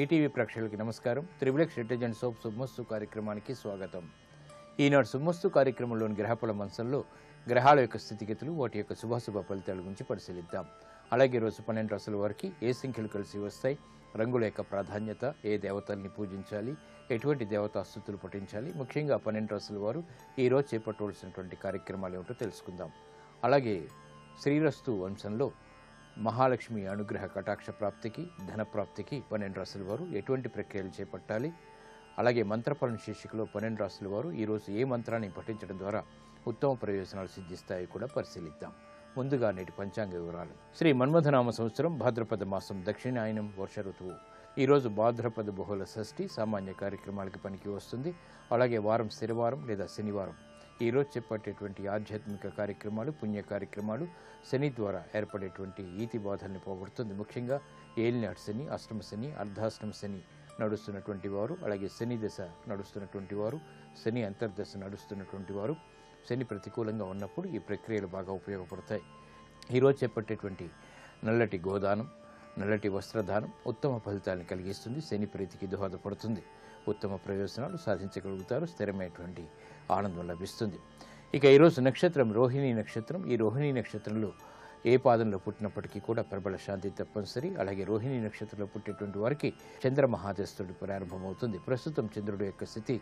ETV ప్రేక్షకులకి నమస్కారం. Triplex detergent soap శుభమస్తు కార్యక్రమానికి స్వాగతం. ఈనాడు శుభమస్తు కార్యక్రమంలోని గ్రహఫల మంచంలో గ్రహాల యొక్క స్థితిగతులు, వాటి యొక్క శుభాశుభ ఫలితాల గురించి పరిశీలిద్దాం. అలాగే రోజు 12 రాశుల వారికి ఏ సంఖ్యలు కలిసి వస్తాయి, రంగుల యొక్క ప్రాధాన్యత, ఏ దేవతల్ని పూజించాలి, ఎటువంటి దేవతాస్తుతులు పఠించాలి, ముఖ్యంగా 12 రాశుల వారు ఈరోజు చేపట్టవలసినటువంటి కార్యక్రమాలు ఏమిటో తెలుసుకుందాం. అలాగే శ్రీరస్తు వంశంలో మహాలక్ష్మి అనుగ్రహ కటాక్ష ప్రాప్తికి, ధన ప్రాప్తికి 12 రాశుల వారు ఎటువంటి ప్రక్రియలు చేపట్టాలి, అలాగే మంత్రఫలం శీర్షికలో 12 రాశుల వారు ఈరోజు ఏ మంత్రాన్ని పఠించడం ద్వారా ఉత్తమ ప్రయోజనాలు సిద్ధిస్తాయో కూడా పరిశీలిద్దాం. ముందుగా నేటి పంచాంగ వివరాలు. శ్రీ మన్మథనామ సంవత్సరం భాద్రపద మాసం దక్షిణాయనం వర్ష ఋతువు. ఈరోజు భాద్రపద బహుళ షష్ఠి సామాన్య కార్యక్రమాలకి పనికి వస్తుంది. అలాగే వారం స్థిరవారం లేదా శనివారం. ఈరోజు చేపట్టేటువంటి ఆధ్యాత్మిక కార్యక్రమాలు, పుణ్య కార్యక్రమాలు శని ద్వారా ఏర్పడేటువంటి ఈతి బాధల్ని పోగొడుతుంది. ముఖ్యంగా ఏలినాటి శని, అష్టమ శని, అర్ధాష్టమ శని నడుస్తున్నటువంటి వారు, అలాగే శని దశ నడుస్తున్నటువంటి వారు, శని అంతర్దశ నడుస్తున్నటువంటి వారు, శని ప్రతికూలంగా ఉన్నప్పుడు ఈ ప్రక్రియలు బాగా ఉపయోగపడతాయి. ఈరోజు చేపట్టేటువంటి నల్లటి గోదానం, నల్లటి వస్త్రదానం ఉత్తమ ఫలితాలను కలిగిస్తుంది. శని ప్రీతికి దోహదపడుతుంది. ఉత్తమ ప్రయోజనాలు సాధించగలుగుతారు. స్థిరమైనటువంటి ఆనందం లభిస్తుంది. ఇక ఈరోజు నక్షత్రం రోహిణీ నక్షత్రం. ఈ రోహిణీ నక్షత్రంలో ఏ పాదంలో పుట్టినప్పటికీ కూడా ప్రబల శాంతి తప్పనిసరి. అలాగే రోహిణీ నక్షత్రంలో పుట్టేటువంటి వారికి చంద్ర మహాదస్తుడు ప్రారంభమవుతుంది. ప్రస్తుతం చంద్రుడు యొక్క స్థితి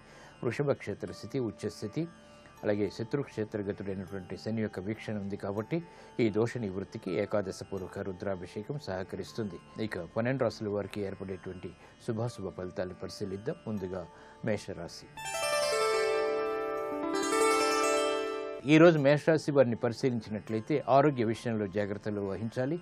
వృషభ క్షేత్ర స్థితి, ఉచ్చ స్థితి. అలాగే శత్రుక్షేత్రగతుడైనటువంటి శని యొక్క వీక్షణ ఉంది కాబట్టి ఈ దోష నివృత్తికి ఏకాదశపూర్వక రుద్రాభిషేకం సహకరిస్తుంది. ఇక 12 రాశుల వారికి ఏర్పడేటువంటి శుభాశుభ ఫలితాలను పరిశీలిద్దాం. ముందుగా మేషరాశి. ఈరోజు మేషరాశి వారిని పరిశీలించినట్లయితే ఆరోగ్య విషయంలో జాగ్రత్తలు వహించాలి.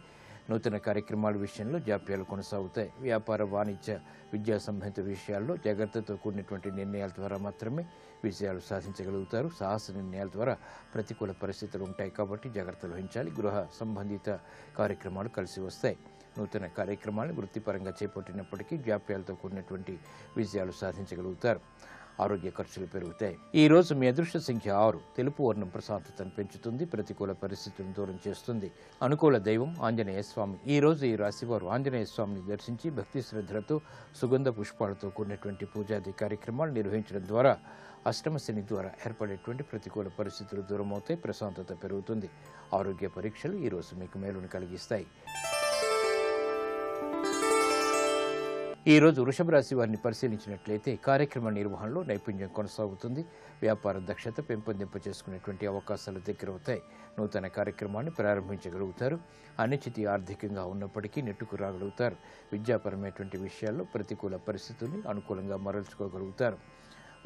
నూతన కార్యక్రమాల విషయంలో జాప్యాలు కొనసాగుతాయి. వ్యాపార, వాణిజ్య, విద్యా సంబంధిత విషయాల్లో జాగ్రత్తతో కూడినటువంటి నిర్ణయాల ద్వారా మాత్రమే విజయాలు సాధించగలుగుతారు. సాహస నిర్ణయాల ద్వారా ప్రతికూల పరిస్థితులు ఉంటాయి కాబట్టి జాగ్రత్తలు వహించాలి. గృహ సంబంధిత కార్యక్రమాలు కలిసి వస్తాయి. నూతన కార్యక్రమాలను వృత్తిపరంగా చేపట్టినప్పటికీ జాప్యాలతో కూడినటువంటి విజయాలు సాధించగలుగుతారు. ఆరోగ్య ఖర్చులు పెరుగుతాయి. ఈ రోజు మీ అదృష్ట సంఖ్య 6. తెలుపు వర్ణం ప్రశాంతతను పెంచుతుంది, ప్రతికూల పరిస్థితులను దూరం చేస్తుంది. అనుకూల దైవం ఆంజనేయ స్వామి. ఈ రోజు ఈ రాశివారు ఆంజనేయ స్వామిని దర్శించి భక్తి శ్రద్ధలతో సుగంధ పుష్పాలతో కూడినటువంటి పూజాది కార్యక్రమాలు నిర్వహించడం ద్వారా అష్టమ శని ద్వారా ఏర్పడేటువంటి ప్రతికూల పరిస్థితులు దూరమవుతాయి. ప్రశాంతత పెరుగుతుంది. ఆరోగ్య పరీక్షలు ఈ రోజు మీకు మేలును కలిగిస్తాయి. ఈ రోజు వృషభ రాశి వారిని పరిశీలించినట్లయితే కార్యక్రమ నిర్వహణలో నైపుణ్యం కొనసాగుతుంది. వ్యాపార దక్షత పెంపొందింప చేసుకునేటువంటి అవకాశాలు దగ్గరవుతాయి. నూతన కార్యక్రమాన్ని ప్రారంభించగలుగుతారు. అనిశ్చితి ఆర్థికంగా ఉన్నప్పటికీ నెట్టుకు రాగలుగుతారు. విద్యాపరమైనటువంటి విషయాల్లో ప్రతికూల పరిస్థితుల్ని అనుకూలంగా మరల్చుకోగలుగుతారు.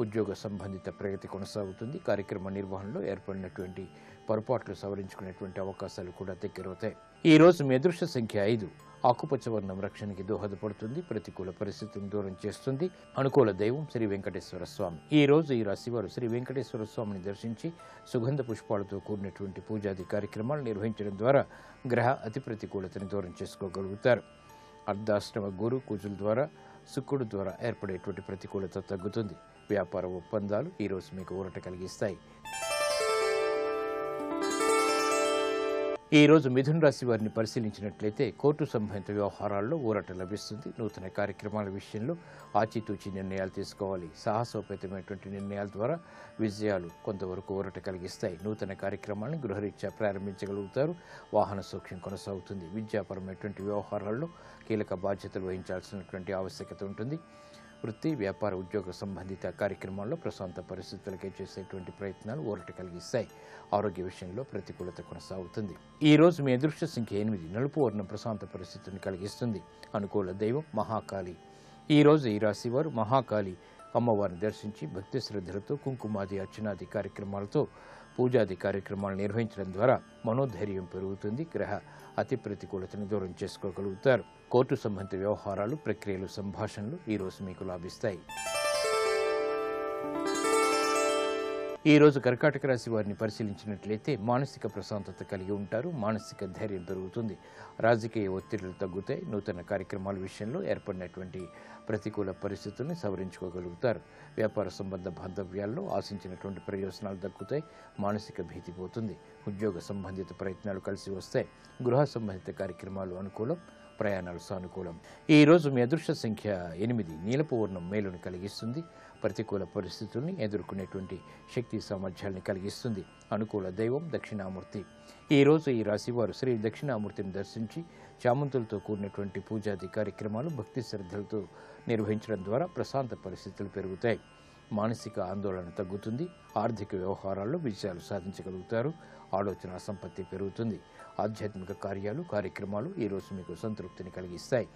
ఉద్యోగ సంబంధిత ప్రగతి కొనసాగుతుంది. కార్యక్రమ నిర్వహణలో ఏర్పడినటువంటి పొరపాట్లు సవరించుకునేటువంటి అవకాశాలు కూడా దగ్గరవుతాయి. ఈ రోజు మీ అదృష్ట సంఖ్య 5. ఆకుపచ్చ వర్ణం రక్షణకి దోహదపడుతుంది. ప్రతికూల పరిస్థితులను దూరం చేస్తుంది. అనుకూల దైవం శ్రీ వెంకటేశ్వర స్వామి. ఈ రోజు ఈ రాశివారు శ్రీ వెంకటేశ్వర స్వామిని దర్శించి సుగంధ పుష్పాలతో కూడినటువంటి పూజాది కార్యక్రమాలు నిర్వహించడం ద్వారా గ్రహ అతి ప్రతికూలతని దూరం చేసుకోగలుగుతారు. అర్ధాష్టమ గురు కుజుల ద్వారా, శుక్రుడు ద్వారా ఏర్పడేటువంటి ప్రతికూలత తగ్గుతుంది. వ్యాపార ఒప్పందాలు ఈరోజు మీకు ఊరట కలిగిస్తాయి. ఈ రోజు మిథున రాశి వారిని పరిశీలించినట్లయితే కోర్టు సంబంధిత వ్యవహారాల్లో ఊరట లభిస్తుంది. నూతన కార్యక్రమాల విషయంలో ఆచితూచి నిర్ణయాలు తీసుకోవాలి. సాహసోపేతమైనటువంటి నిర్ణయాల ద్వారా విజయాలు కొంతవరకు ఊరట కలిగిస్తాయి. నూతన కార్యక్రమాలను గృహరీత్యా ప్రారంభించగలుగుతారు. వాహన సౌఖ్యం కొనసాగుతుంది. విద్యాపరమైనటువంటి వ్యవహారాల్లో కీలక బాధ్యతలు వహించాల్సినటువంటి ఆవశ్యకత ఉంటుంది. వృత్తి, వ్యాపార, ఉద్యోగ సంబంధిత కార్యక్రమాల్లో ప్రశాంత పరిస్థితులకే చేసేటువంటి ప్రయత్నాలు ఊరట కలిగిస్తాయి. ఆరోగ్య విషయంలో ప్రతికూలత కొనసాగుతుంది. ఈ రోజు మీ అదృష్ట సంఖ్య 8. నలుపు వర్ణం ప్రశాంత పరిస్థితిని కలిగిస్తుంది. అనుకూల దైవం మహాకాళి. ఈ రోజు ఈ రాశి వారు మహాకాళి అమ్మవారిని దర్శించి భక్తి శ్రద్ధలతో కుంకుమాది అర్చనాది కార్యక్రమాలతో పూజాది కార్యక్రమాలు నిర్వహించడం ద్వారా మనోధైర్యం పెరుగుతుంది. గ్రహ అతి ప్రతికూలతను దూరం చేసుకోగలుగుతారు. కోర్టు సంబంధిత వ్యవహారాలు, ప్రక్రియలు, సంభాషణలు ఈరోజు మీకు లాభిస్తాయి. ఈ రోజు కర్కాటక రాశి వారిని పరిశీలించినట్లయితే మానసిక ప్రశాంతత కలిగి ఉంటారు. మానసిక ధైర్యం పెరుగుతుంది. రాజకీయ ఒత్తిడులు తగ్గుతాయి. నూతన కార్యక్రమాల విషయంలో ఏర్పడినటువంటి ప్రతికూల పరిస్థితుల్ని సవరించుకోగలుగుతారు. వ్యాపార సంబంధ బాంధవ్యాల్లో ఆశించినటువంటి ప్రయోజనాలు దక్కుతాయి. మానసిక భీతి పోతుంది. ఉద్యోగ సంబంధిత ప్రయత్నాలు కలిసి వస్తాయి. గృహ సంబంధిత కార్యక్రమాలు అనుకూలం. ప్రయాణాలు సానుకూలం. ఈ రోజు మీ అదృష్ట సంఖ్య 8. నీలపు వర్ణం మేలును కలిగిస్తుంది. ప్రతికూల పరిస్థితుల్ని ఎదుర్కొనేటువంటి శక్తి సామర్థ్యాన్ని కలిగిస్తుంది. అనుకూల దైవం దక్షిణామూర్తి. ఈ రోజు ఈ రాశివారు శ్రీ దక్షిణామూర్తిని దర్శించి చామంతులతో కూడినటువంటి పూజాది కార్యక్రమాలు భక్తి శ్రద్ధలతో నిర్వహించడం ద్వారా ప్రశాంత పరిస్థితులు పెరుగుతాయి. మానసిక ఆందోళన తగ్గుతుంది. ఆర్థిక వ్యవహారాల్లో విజయాలు సాధించగలుగుతారు. ఆలోచన సంపత్తి పెరుగుతుంది. ఆధ్యాత్మిక కార్యక్రమాలు ఈరోజు మీకు సంతృప్తిని కలిగిస్తాయి.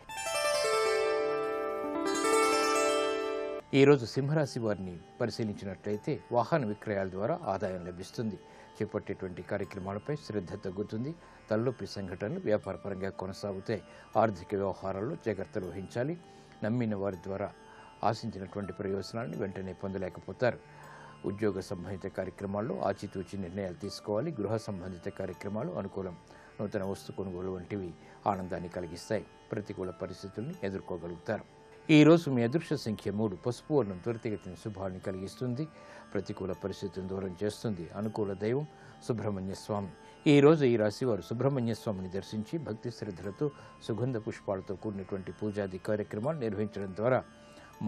ఈరోజు సింహరాశి వారిని పరిశీలించినట్లయితే వాహన విక్రయాల ద్వారా ఆదాయం లభిస్తుంది. చేపట్టేటువంటి కార్యక్రమాలపై శ్రద్ధ తగ్గుతుంది. తలనొప్పి సంఘటనలు వ్యాపారపరంగా కొనసాగుతాయి. ఆర్థిక వ్యవహారాల్లో జాగ్రత్తలు వహించాలి. నమ్మిన వారి ద్వారా ఆశించినటువంటి ప్రయోజనాన్ని వెంటనే పొందలేకపోతారు. ఉద్యోగ సంబంధిత కార్యక్రమాల్లో ఆచితూచి నిర్ణయాలు తీసుకోవాలి. గృహ సంబంధిత కార్యక్రమాలు అనుకూలం. నూతన వస్తు కొనుగోలు వంటివి ఆనందాన్ని కలిగిస్తాయి. ప్రతికూల పరిస్థితుల్ని ఎదుర్కోగలుగుతారు. ఈ రోజు మీ అదృష్ట సంఖ్య 3. పసుపు వర్ణం త్వరితగతిన శుభాన్ని కలిగిస్తుంది. ప్రతికూల పరిస్థితులను దూరం చేస్తుంది. అనుకూల దైవం సుబ్రహ్మణ్య స్వామి. ఈ రోజు ఈ రాశివారు సుబ్రహ్మణ్య స్వామిని దర్శించి భక్తి శ్రద్ధలతో సుగంధ పుష్పాలతో కూడినటువంటి పూజాది కార్యక్రమాలు నిర్వహించడం ద్వారా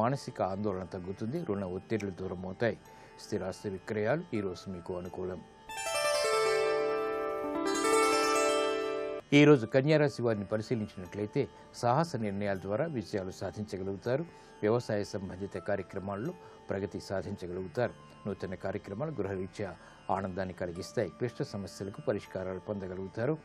మానసిక ఆందోళన తగ్గుతుంది. రుణ ఒత్తిళ్లు దూరం అవుతాయి. స్థిరాస్తి విక్రయాలు ఈరోజు మీకు అనుకూలం. ఈరోజు కన్యారాశి వారిని పరిశీలించినట్లయితే సాహస నిర్ణయాల ద్వారా విజయాలు సాధించగలుగుతారు. వ్యవసాయ సంబంధిత కార్యక్రమాల్లో ప్రగతి సాధించగలుగుతారు. నూతన కార్యక్రమాలు గృహరీత్యా ఆనందాన్ని కలిగిస్తాయి. క్లిష్ట సమస్యలకు పరిష్కారాలు పొందగలుగుతారు.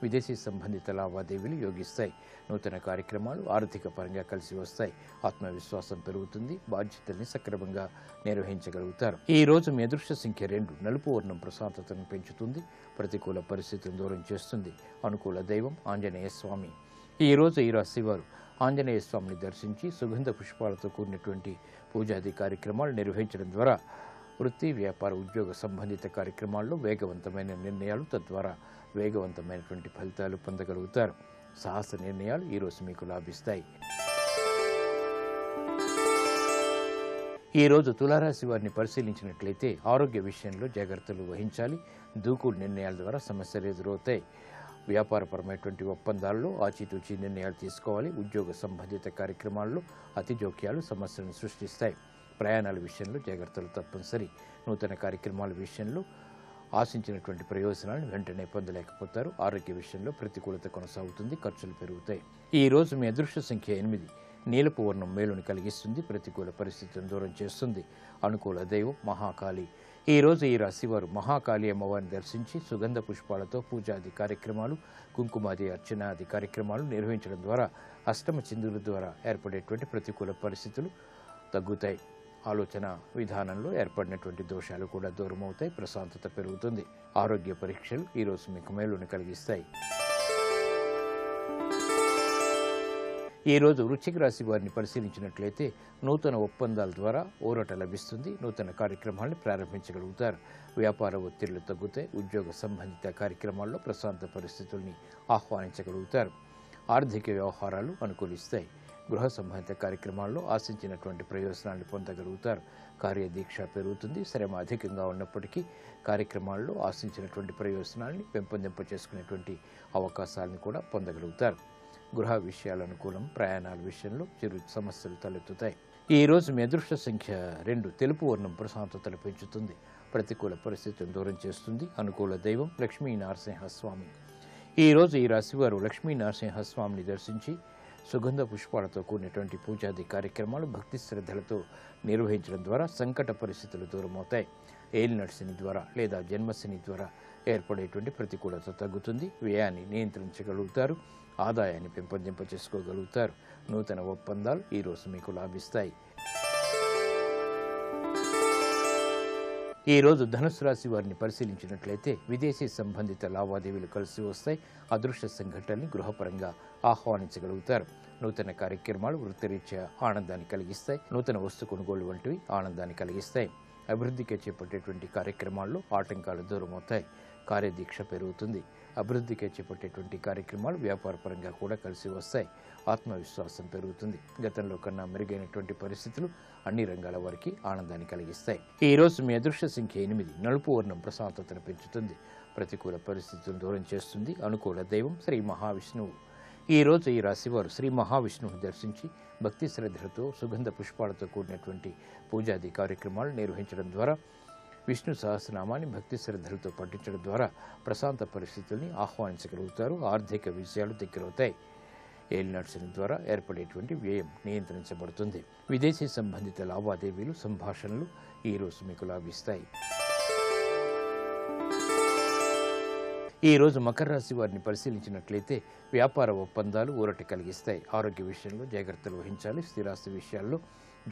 విదేశీ సంబంధిత లావాదేవీలు యోగిస్తాయి. నూతన కార్యక్రమాలు ఆర్థిక పరంగా కలిసి వస్తాయి. ఆత్మవిశ్వాసం పెరుగుతుంది. బాధ్యతల్ని సక్రమంగా నిర్వహించగలుగుతారు. ఈ రోజు మీ అదృష్ట సంఖ్య 2. నలుపు వర్ణం ప్రశాంతతను పెంచుతుంది. ప్రతికూల పరిస్థితులను దూరం చేస్తుంది. అనుకూల దైవం ఆంజనేయ స్వామి. ఈ రోజు ఈ రాశివారు ఆంజనేయ స్వామిని దర్శించి సుగంధ పుష్పాలతో కూడినటువంటి పూజాది కార్యక్రమాలు నిర్వహించడం ద్వారా వృత్తి, వ్యాపార, ఉద్యోగ సంబంధిత కార్యక్రమాల్లో వేగవంతమైన నిర్ణయాలు, తద్వారా వేగవంతమైనటువంటి ఫలితాలు పొందగలుగుతారు. సాహస నిర్ణయాలు ఈరోజు మీకు లాభిస్తాయి. ఈరోజు తులారాశి వారిని పరిశీలించినట్లయితే ఆరోగ్య విషయంలో జాగ్రత్తలు వహించాలి. దూకుడు నిర్ణయాల ద్వారా సమస్యలు ఎదురవుతాయి. వ్యాపారపరమైనటువంటి ఒప్పందాల్లో ఆచితూచి నిర్ణయాలు తీసుకోవాలి. ఉద్యోగ సంబంధిత కార్యక్రమాల్లో అతి జోక్యాలు సమస్యలను సృష్టిస్తాయి. ప్రయాణాల విషయంలో జాగ్రత్తలు తప్పనిసరి. నూతన కార్యక్రమాల విషయంలో ఆశించినటువంటి ప్రయోజనాలను వెంటనే పొందలేకపోతారు. ఆరోగ్య విషయంలో ప్రతికూలత కొనసాగుతుంది. ఖర్చులు పెరుగుతాయి. ఈ రోజు మీ అదృష్ట సంఖ్య 8. నీలపు వర్ణం మేలుని కలిగిస్తుంది. ప్రతికూల పరిస్థితులను దూరం చేస్తుంది. అనుకూల దైవం మహాకాళి. ఈ రోజు ఈ రాశివారు మహాకాళి అమ్మవారిని దర్శించి సుగంధ పుష్పాలతో పూజాది కార్యక్రమాలు, కుంకుమాది అర్చనాది కార్యక్రమాలు నిర్వహించడం ద్వారా అష్టమ చిందుల ద్వారా ఏర్పడేటువంటి ప్రతికూల పరిస్థితులు తగ్గుతాయి. ఆలోచన విధానంలో ఏర్పడినటువంటి దోషాలు కూడా దూరం అవుతాయి. ప్రశాంతత పెరుగుతుంది. ఆరోగ్య పరీక్షలు ఈరోజు మీకు మేలుని కలిగిస్తాయి. ఈ రోజు వృశ్చిక రాశి వారిని పరిశీలించినట్లయితే నూతన ఒప్పందాల ద్వారా ఊరట లభిస్తుంది. నూతన కార్యక్రమాలను ప్రారంభించగలుగుతారు. వ్యాపార ఒత్తిళ్లు తగ్గుతాయి. ఉద్యోగ సంబంధిత కార్యక్రమాల్లో ప్రశాంత పరిస్థితుల్ని ఆహ్వానించగలుగుతారు. ఆర్థిక వ్యవహారాలు అనుకూలిస్తాయి. గృహ సంబంధిత కార్యక్రమాల్లో ఆశించినటువంటి ప్రయోజనాన్ని పొందగలుగుతారు. కార్యదీక్ష పెరుగుతుంది. శ్రమ అధికంగా ఉన్నప్పటికీ కార్యక్రమాల్లో ఆశించినటువంటి ప్రయోజనాన్ని పెంపొందింప చేసుకునేటువంటి అవకాశాలను కూడా పొందగలుగుతారు. గృహ విషయాల అనుకూలం. ప్రయాణాల విషయంలో చిరు సమస్యలు తలెత్తుతాయి. ఈ రోజు మీ అదృష్ట సంఖ్య 2. తెలుపు వర్ణం ప్రశాంతతను పెంచుతుంది. ప్రతికూల పరిస్థితులను దూరం చేస్తుంది. అనుకూల దైవం లక్ష్మీ నరసింహస్వామి. ఈ రోజు ఈ రాశివారు లక్ష్మీ నరసింహస్వామిని దర్శించి సుగంధ పుష్పాలతో కూడినటువంటి పూజాది కార్యక్రమాలు భక్తి శ్రద్ధలతో నిర్వహించడం ద్వారా సంకట పరిస్థితులు దూరమవుతాయి. ఏలినాటి శని ద్వారా లేదా జన్మశని ద్వారా ఏర్పడేటువంటి ప్రతికూలత తగ్గుతుంది. వ్యయాన్ని నియంత్రించగలుగుతారు. ఆదాయాన్ని పెంపొందింప చేసుకోగలుగుతారు. నూతన ఒప్పందాలు ఈరోజు మీకు లాభిస్తాయి. ఈ రోజు ధనుసు రాశి వారిని పరిశీలించినట్లయితే విదేశీ సంబంధిత లావాదేవీలు కలిసి వస్తాయి. అదృష్ట సంఘటనల్ని గృహపరంగా ఆహ్వానించగలుగుతారు. నూతన కార్యక్రమాలు వృత్తిరీత్యా ఆనందాన్ని కలిగిస్తాయి. నూతన వస్తు కొనుగోలు వంటివి ఆనందాన్ని కలిగిస్తాయి. అభివృద్ధికి చేపట్టేటువంటి కార్యక్రమాల్లో ఆటంకాలు దూరమవుతాయి. కార్యదీక్ష పెరుగుతుంది. అభివృద్ధికి చేపట్టేటువంటి కార్యక్రమాలు వ్యాపారపరంగా కూడా కలిసి వస్తాయి. ఆత్మవిశ్వాసం పెరుగుతుంది. గతంలో కన్నా మెరుగైనటువంటి పరిస్థితులు అన్ని రంగాల వారికి ఆనందాన్ని కలిగిస్తాయి. ఈ రోజు మీ అదృష్ట సంఖ్య 8. నలుపు వర్ణం ప్రశాంతతను పెంచుతుంది. ప్రతికూల పరిస్థితులను దూరం చేస్తుంది. అనుకూల దైవం శ్రీ మహావిష్ణువు. ఈ రోజు ఈ రాశివారు శ్రీ మహావిష్ణువుని దర్శించి భక్తి శ్రద్ధలతో సుగంధ పుష్పాలతో కూడినటువంటి పూజాది కార్యక్రమాలు నిర్వహించడం ద్వారా విష్ణు సహస్రనామాన్ని భక్తి శ్రద్ధలతో పఠించడం ద్వారా ప్రశాంత పరిస్థితుల్ని ఆహ్వానించగలుగుతారు. ఆర్థిక విషయాలు దగ్గరవుతాయి. ఏలినాటి శని ద్వారా ఏర్పడేటువంటి వ్యయం నియంత్రించబడుతుంది. విదేశీ సంబంధిత లావాదేవీలు సంభాషణలు ఈ రోజు మీకు లాభిస్తాయి. ఈ రోజు మకర రాశి వారిని పరిశీలించినట్లయితే వ్యాపార ఒప్పందాలు ఊరట కలిగిస్తాయి. ఆరోగ్య విషయంలో జాగ్రత్తలు వహించాలి. స్థిరాస్తి విషయాల్లో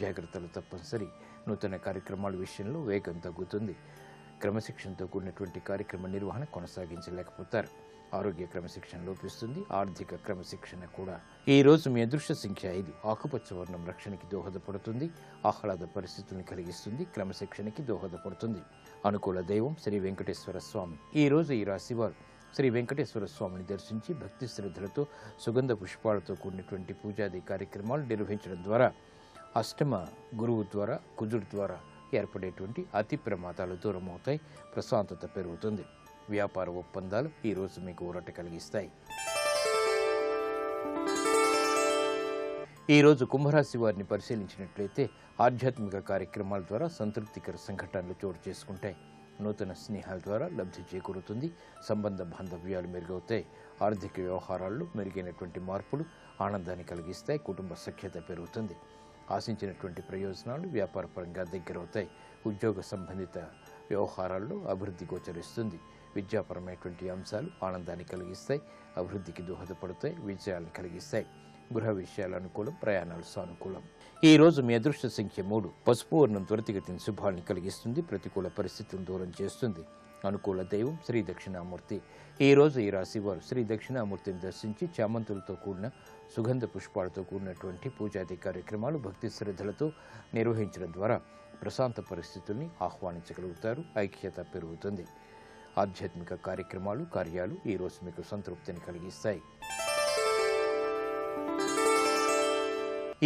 జాగ్రత్తలు తప్పనిసరి. నూతన కార్యక్రమాల విషయంలో వేగం తగ్గుతుంది. క్రమశిక్షణతో కూడినటువంటి కార్యక్రమ నిర్వహణ కొనసాగించలేకపోతారు. ఆరోగ్య క్రమశిక్షణ లోపిస్తుంది. ఆర్థిక క్రమశిక్షణ కూడా. ఈ రోజు మీ అదృష్ట సంఖ్య 5. ఆకుపచ్చ వర్ణం రక్షణకి దోహదపడుతుంది. ఆహ్లాద పరిస్థితుల్ని కలిగిస్తుంది. క్రమశిక్షణకి దోహదపడుతుంది. అనుకూల దైవం శ్రీ వెంకటేశ్వర స్వామి. ఈ రోజు ఈ రాశివారు శ్రీ వెంకటేశ్వర స్వామిని దర్శించి భక్తి శ్రద్ధలతో సుగంధ పుష్పాలతో కూడినటువంటి పూజాది కార్యక్రమాలు నిర్వహించడం ద్వారా అష్టమ గురువు ద్వారా కుజుడి ద్వారా ఏర్పడేటువంటి అతి ప్రమాదాలు దూరమవుతాయి. ప్రశాంతత పెరుగుతుంది. వ్యాపార ఒప్పందాలు ఈ రోజు మీకు ఊరట కలిగిస్తాయి. ఈ రోజు కుంభరాశి వారిని పరిశీలించినట్లయితే ఆధ్యాత్మిక కార్యక్రమాల ద్వారా సంతృప్తికర సంఘటనలు చోటు చేసుకుంటాయి. నూతన స్నేహాల ద్వారా లబ్ధి చేకూరుతుంది. సంబంధ బాంధవ్యాలు మెరుగవుతాయి. ఆర్థిక వ్యవహారాల్లో మెరుగైనటువంటి మార్పులు ఆనందాన్ని కలిగిస్తాయి. కుటుంబ సఖ్యత పెరుగుతుంది. ఆశించినటువంటి ప్రయోజనాలు వ్యాపారపరంగా దగ్గరవుతాయి. ఉద్యోగ సంబంధిత వ్యవహారాల్లో అభివృద్ధి గోచరిస్తుంది. విద్యాపరమైనటువంటి అంశాలు ఆనందాన్ని కలిగిస్తాయి. అభివృద్ధికి దోహదపడతాయి. విజయాలను కలిగిస్తాయి. గృహ విషయాల అనుకూలం. ప్రయాణాలు సానుకూలం. ఈ రోజు మీ అదృష్ట సంఖ్య 3. పసుపు వర్ణం త్వరితగతిని శుభాన్ని కలిగిస్తుంది. ప్రతికూల పరిస్థితులను దూరం చేస్తుంది. అనుకూల దైవం శ్రీ దక్షిణామూర్తి. ఈ రోజు ఈ రాశి వారు శ్రీ దక్షిణామూర్తిని దర్శించి చామంతులతో కూడిన సుగంధ పుష్పాలతో కూడినటువంటి పూజాది కార్యక్రమాలు భక్తి శ్రద్ధలతో నిర్వహించడం ద్వారా ప్రశాంత పరిస్థితుల్ని ఆహ్వానించగలుగుతారు. ఐక్యత పెరుగుతుంది. ఆధ్యాత్మిక కార్యక్రమాలు కార్యాలు ఈ రోజు మీకు సంతృప్తిని కలిగిస్తాయి.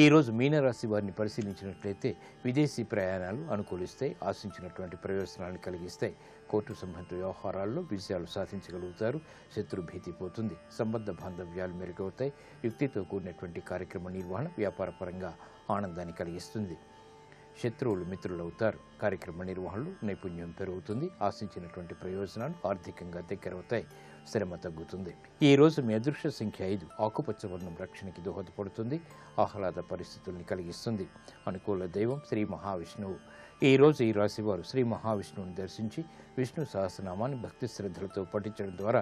ఈ రోజు మీనరాశి వారిని పరిశీలించినట్లయితే విదేశీ ప్రయాణాలు అనుకూలిస్తాయి. ఆశించినటువంటి ప్రయోజనాలను కలిగిస్తాయి. కోర్టు సంబంధిత వ్యవహారాల్లో విజయాలు సాధించగలుగుతారు. శత్రు భీతి పోతుంది. సంబంధ బాంధవ్యాలు మెరుగవుతాయి. యుక్తితో కూడినటువంటి కార్యక్రమ నిర్వహణ వ్యాపారపరంగా ఆనందాన్ని కలిగిస్తుంది. శత్రువులు మిత్రులవుతారు. కార్యక్రమ నిర్వహణలో నైపుణ్యం పెరుగుతుంది. ఆశించినటువంటి ప్రయోజనాలు ఆర్థికంగా దగ్గరవుతాయి. శ్రమ తగ్గుతుంది. ఈ రోజు మీ అదృష్ట సంఖ్య 5. ఆకుపచ్చ వర్ణం రక్షణకి దోహదపడుతుంది. ఆహ్లాద పరిస్థితుల్ని కలిగిస్తుంది. అనుకూల దైవం శ్రీ మహావిష్ణువు. ఈ రోజు ఈ రాశివారు శ్రీ మహావిష్ణువుని దర్శించి విష్ణు సహస్రనామాన్ని భక్తి శ్రద్ధలతో పఠించడం ద్వారా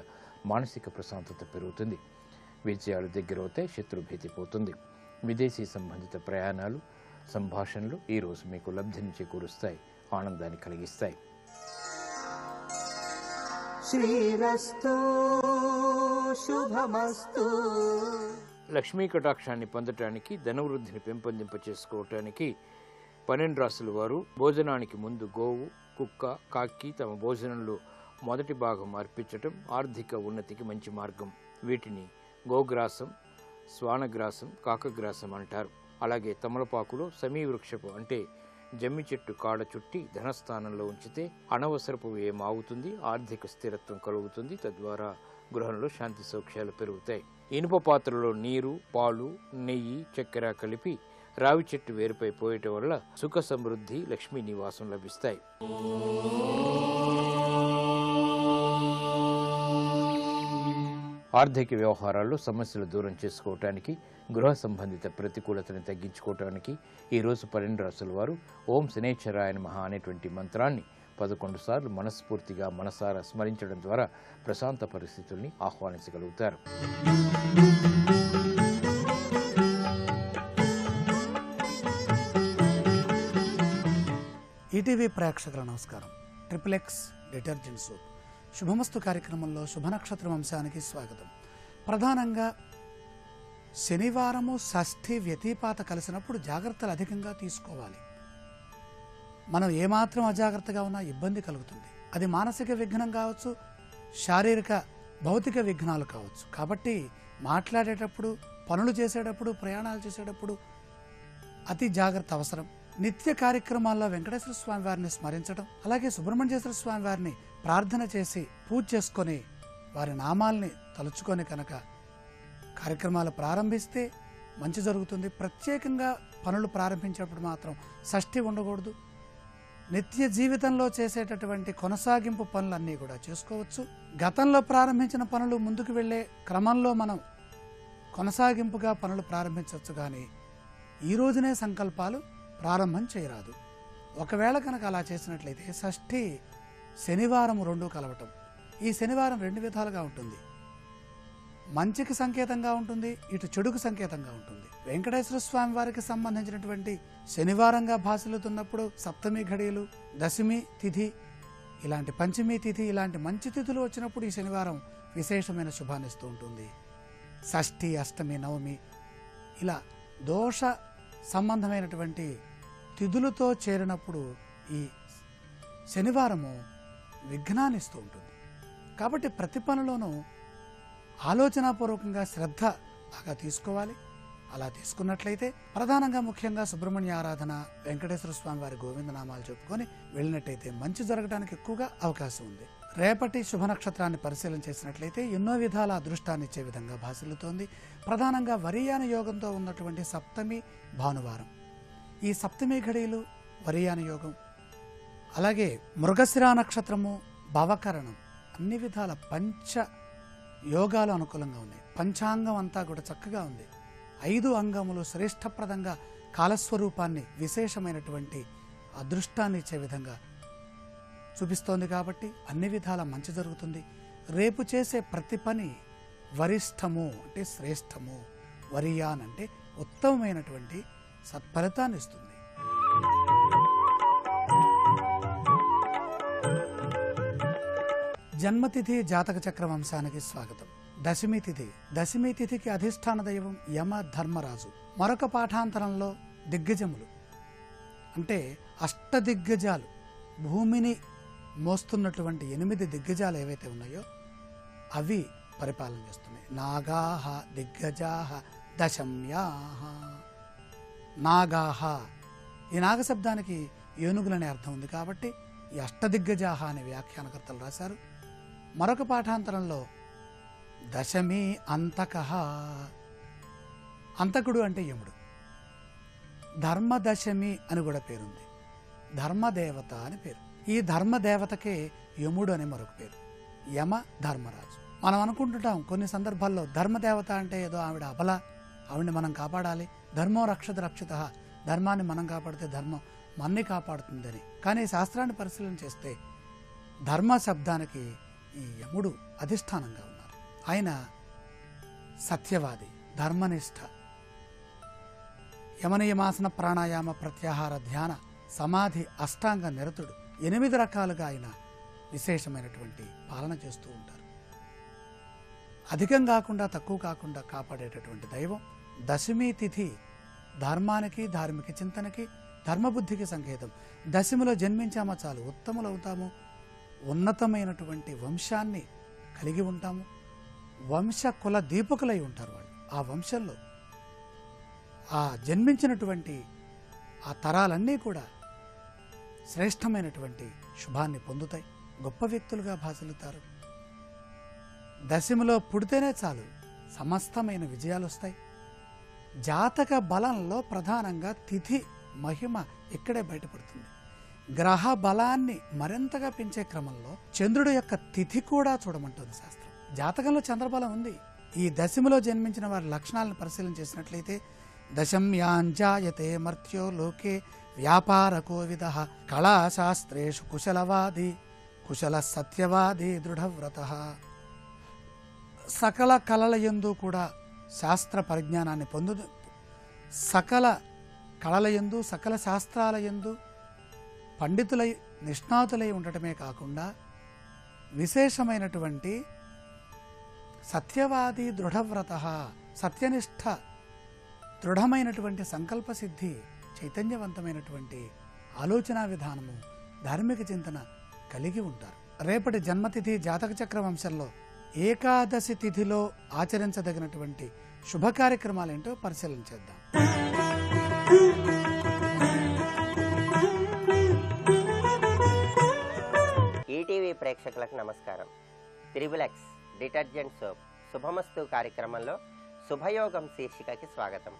మానసిక ప్రశాంతత పెరుగుతుంది. విజయాలు దగ్గరవుతాయి. శత్రుభీతి పోతుంది. విదేశీ సంబంధిత ప్రయాణాలు సంభాషణలు ఈ రోజు మీకు లబ్ధిని చేకూరుస్తాయి. ఆనందాన్ని కలిగిస్తాయి. శ్రీరస్తు శుభమస్తు. లక్ష్మీ కటాక్షాన్ని పొందటానికి ధనవృద్ధిని పెంపొందింప చేసుకోవటానికి 12 రాశుల వారు భోజనానికి ముందు గోవు, కుక్క, కాకి తమ భోజనంలో మొదటి భాగం అర్పించటం ఆర్థిక ఉన్నతికి మంచి మార్గం. వీటిని గోగ్రాసం, శ్వానగ్రాసం, కాకగ్రాసం అంటారు. అలాగే తమలపాకులో సమీవృక్షపు అంటే జమ్మి చెట్టు కాడ చుట్టి ధనస్థానంలో ఉంచితే అనవసరపు వ్యయం ఆగుతుంది. ఆర్థిక స్థిరత్వం కలుగుతుంది. తద్వారా గృహంలో శాంతి సౌఖ్యాలు పెరుగుతాయి. ఇనుప పాత్రలో నీరు, పాలు, నెయ్యి, చక్కెర కలిపి రావి చెట్టు వేరుపై పోయటం వల్ల సుఖ సమృద్ధి, లక్ష్మీ నివాసం లభిస్తాయి. ఆర్థిక వ్యవహారాల్లో సమస్యలు దూరం చేసుకోవటానికి, గృహ సంబంధిత ప్రతికూలతను తగ్గించుకోవటానికి ఈ రోజు 12 రాశుల వారు ఓం శనేశ్వరాయ నమః అనేటువంటి మంత్రాన్ని 11 సార్లు మనస్ఫూర్తిగా మనసారా స్మరించడం ద్వారా ప్రశాంత పరిస్థితుల్ని ఆహ్వానించగలుగుతారు. ఈటీవీ ప్రేక్షకుల నమస్కారం. XXX డిటర్జెంట్ సోప్ శుభమస్తు కార్యక్రమంలో శుభనక్షత్రం అంశానికి స్వాగతం. ప్రధానంగా శనివారము షష్ఠి వ్యతిపాత కలిసినప్పుడు జాగ్రత్తలు అధికంగా తీసుకోవాలి. మనం ఏమాత్రం అజాగ్రత్తగా ఉన్నా ఇబ్బంది కలుగుతుంది. అది మానసిక విఘ్నం కావచ్చు, శారీరక భౌతిక విఘ్నాలు కావచ్చు. కాబట్టి మాట్లాడేటప్పుడు, పనులు చేసేటప్పుడు, ప్రయాణాలు చేసేటప్పుడు అతి జాగ్రత్త అవసరం. నిత్య కార్యక్రమాల్లో వెంకటేశ్వర స్వామి వారిని స్మరించడం, అలాగే సుబ్రహ్మణ్యేశ్వర స్వామి వారిని ప్రార్థన చేసి పూజ చేసుకొని వారి నామాల్ని తలుచుకొని కనుక కార్యక్రమాలు ప్రారంభిస్తే మంచి జరుగుతుంది. ప్రత్యేకంగా పనులు ప్రారంభించేటప్పుడు మాత్రం షష్ఠి ఉండకూడదు. నిత్య జీవితంలో చేసేటటువంటి కొనసాగింపు పనులన్నీ కూడా చేసుకోవచ్చు. గతంలో ప్రారంభించిన పనులు ముందుకు వెళ్ళే క్రమంలో మనం కొనసాగింపుగా పనులు ప్రారంభించవచ్చు, కానీ ఈ రోజునే సంకల్పాలు ప్రారంభం చేయరాదు. ఒకవేళ కనుక అలా చేసినట్లయితే షష్ఠి శనివారం రెండు కలవటం, ఈ శనివారం రెండు విధాలుగా ఉంటుంది. మంచికి సంకేతంగా ఉంటుంది, ఇటు చెడుకు సంకేతంగా ఉంటుంది. వెంకటేశ్వర స్వామి వారికి సంబంధించినటువంటి శనివారంగా భాసిల్లుతున్నప్పుడు సప్తమి ఘడియలు, దశమి తిథి, ఇలాంటి పంచమి తిథి, ఇలాంటి మంచి తిథులు వచ్చినప్పుడు ఈ శనివారం విశేషమైన శుభాన్ని ఇస్తూ ఉంటుంది. షష్ఠి, అష్టమి, నవమి ఇలా దోష సంబంధమైనటువంటి తిథులతో చేరినప్పుడు ఈ శనివారము విఘ్నాన్ని ఇస్తూ ఉంటుంది. కాబట్టి ప్రతి పనిలోనూ ఆలోచనాపూర్వకంగా శ్రద్ధ బాగా తీసుకోవాలి. అలా తీసుకున్నట్లయితే ప్రధానంగా ముఖ్యంగా సుబ్రహ్మణ్య ఆరాధన, వెంకటేశ్వర స్వామి వారి గోవిందనామాలు చెప్పుకొని వెళ్ళినట్టయితే మంచి జరగడానికి ఎక్కువగా అవకాశం ఉంది. రేపటి శుభ నక్షత్రాన్ని పరిశీలన చేసినట్లయితే ఎన్నో విధాల అదృష్టాన్ని ఇచ్చే విధంగా భాసిల్లుతోంది. ప్రధానంగా వరియాన యోగంతో ఉన్నటువంటి సప్తమి భానువారం, ఈ సప్తమి ఘడియలు వరియాన యోగం, అలాగే మృగశిర నక్షత్రము, భవకరణం, అన్ని విధాల పంచ యోగాలు అనుకూలంగా ఉన్నాయి. పంచాంగం అంతా కూడా చక్కగా ఉంది. 5 అంగములు శ్రేష్టప్రదంగా కాలస్వరూపాన్ని, విశేషమైనటువంటి అదృష్టాన్ని ఇచ్చే విధంగా చూపిస్తోంది. కాబట్టి అన్ని విధాల మంచి జరుగుతుంది. రేపు చేసే ప్రతి పని వరిష్టము అంటే శ్రేష్టము, వరియాన్ అంటే ఉత్తమమైనటువంటి సత్ఫలితాన్ని ఇస్తుంది. జన్మతిథి జాతక చక్ర వంశానికి స్వాగతం. దశమి తిథి, దశమి తిథికి అధిష్టాన దైవం యమ ధర్మరాజు. మరొక పాఠాంతరంలో దిగ్గజములు అంటే అష్టదిగ్గజాలు, భూమిని మోస్తున్నటువంటి 8 దిగ్గజాలు ఏవైతే ఉన్నాయో అవి పరిపాలన చేస్తున్నాయి. నాగాహ దిగ్గజాహ దశమ్యాహ. నాగాహ, ఈ నాగశబ్దానికి ఏనుగులనే అర్థం ఉంది కాబట్టి ఈ అష్టదిగ్గజాహ అనే వ్యాఖ్యానకర్తలు రాశారు. మరొక పాఠాంతరంలో దశమి అంతకః, అంతకుడు అంటే యముడు. ధర్మదశమి అని కూడా పేరుంది, ధర్మదేవత అని పేరు. ఈ ధర్మదేవతకే యముడు అని మరొక పేరు, యమ ధర్మరాజు. మనం అనుకుంటుంటాం కొన్ని సందర్భాల్లో ధర్మదేవత అంటే ఏదో ఆవిడ అబల, ఆవిడని మనం కాపాడాలి, ధర్మో రక్షత రక్షిత, ధర్మాన్ని మనం కాపాడితే ధర్మం మన్ని కాపాడుతుందని. కానీ శాస్త్రాన్ని పరిశీలన చేస్తే ధర్మ శబ్దానికి ఈ యముడు అధిష్టానంగా ఉన్నారు. ఆయన సత్యవాది, ధర్మనిష్ట, యమనియమాసన ప్రాణాయామ ప్రత్యాహార ధ్యాన సమాధి అష్టాంగ నిరతుడు, 8 రకాలుగా ఆయన విశేషమైనటువంటి పాలన చేస్తూ ఉంటారు. అధికం కాకుండా తక్కువ కాకుండా కాపాడేటటువంటి దైవం. దశమి తిథి ధర్మానికి, ధార్మిక చింతనకి, ధర్మబుద్ధికి సంకేతం. దశమిలో జన్మించామా చాలు ఉత్తములవుతాము, ఉన్నతమైనటువంటి వంశాన్ని కలిగి ఉంటాము, వంశ కుల దీపకులై ఉంటారు వాళ్ళు. ఆ వంశంలో ఆ జన్మించినటువంటి ఆ తరాలన్నీ కూడా శ్రేష్టమైనటువంటి శుభాన్ని పొందుతాయి, గొప్ప వ్యక్తులుగా భాసిల్లుతారు. దశమిలో పుడితేనే చాలు సమస్తమైన విజయాలు వస్తాయి. జాతక బలంలో ప్రధానంగా తిథి మహిమ ఇక్కడే బయటపడుతుంది. గ్రహ బలాన్ని మరింతగా పెంచే క్రమంలో చంద్రుడి యొక్క తిథి కూడా చూడమంటుంది శాస్త్రం. జాతకంలో చంద్రబలం ఉంది. ఈ దశమిలో జన్మించిన వారి లక్షణాలను పరిశీలన చేసినట్లయితే దశమ్యాంజాయతే మర్త్యో లోకే వ్యాపారకో విదః కళాశాస్త్రేషు కుశలవాది కుశల సత్యవాది దృఢవ్రత. సకల కళల యందు కూడా శాస్త్ర పరిజ్ఞానాన్ని సకల కళల యందు, సకల శాస్త్రాల యందు పండితులై నిష్ణాతులై ఉండటమే కాకుండా విశేషమైనటువంటి సత్యవాది దృఢవ్రత, సత్యనిష్ట, దృఢమైనటువంటి సంకల్పసిద్ధి, చైతన్యవంతమైనటువంటి ఆలోచనా విధానము, ధార్మిక చింతన కలిగి ఉంటారు. రేపటి జన్మతిథి జాతక చక్ర వంశంలో ఏకాదశి తిథిలో ఆచరించదగినటువంటి శుభ కార్యక్రమాలేంటో పరిశీలన చేద్దాం. ఈటీవీ ప్రేక్షకులకు నమస్కారం. త్రిబుల్ ఎక్స్ డిటర్జెంట్ సోప్ శుభమస్తు కార్యక్రమంలో శుభయోగం శీర్షికకి స్వాగతం.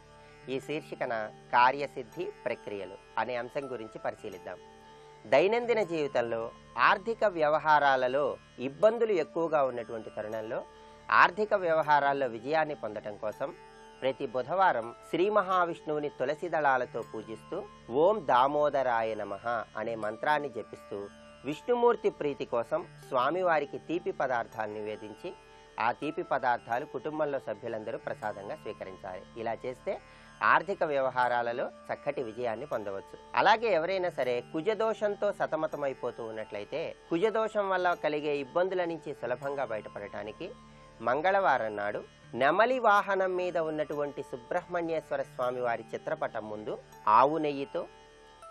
ఈ శీర్షికన కార్యసిద్ధి ప్రక్రియలు అనే అంశం గురించి పరిశీలిద్దాం. దైనందిన జీవితంలో ఆర్థిక వ్యవహారాలలో ఇబ్బందులు ఎక్కువగా ఉన్నటువంటి తరుణంలో ఆర్థిక వ్యవహారాల్లో విజయాన్ని పొందటం కోసం ప్రతి బుధవారం శ్రీ మహావిష్ణువుని తులసి దళాలతో పూజిస్తూ ఓం దామోదరాయ నమః అనే మంత్రాన్ని జపిస్తూ విష్ణుమూర్తి ప్రీతి కోసం స్వామివారికి తీపి పదార్థాలు నివేదించి ఆ తీపి పదార్థాలు కుటుంబంలో సభ్యులందరూ ప్రసాదంగా స్వీకరించాలి. ఇలా చేస్తే ఆర్థిక వ్యవహారాలలో చక్కటి విజయాన్ని పొందవచ్చు. అలాగే ఎవరైనా సరే కుజదోషంతో సతమతమైపోతూ ఉన్నట్లయితే కుజదోషం వల్ల కలిగే ఇబ్బందుల నుంచి సులభంగా బయటపడటానికి మంగళవారం నాడు నెమలి వాహనం మీద ఉన్నటువంటి సుబ్రహ్మణ్యేశ్వర స్వామి వారి చిత్రపటం ముందు ఆవు నెయ్యితో,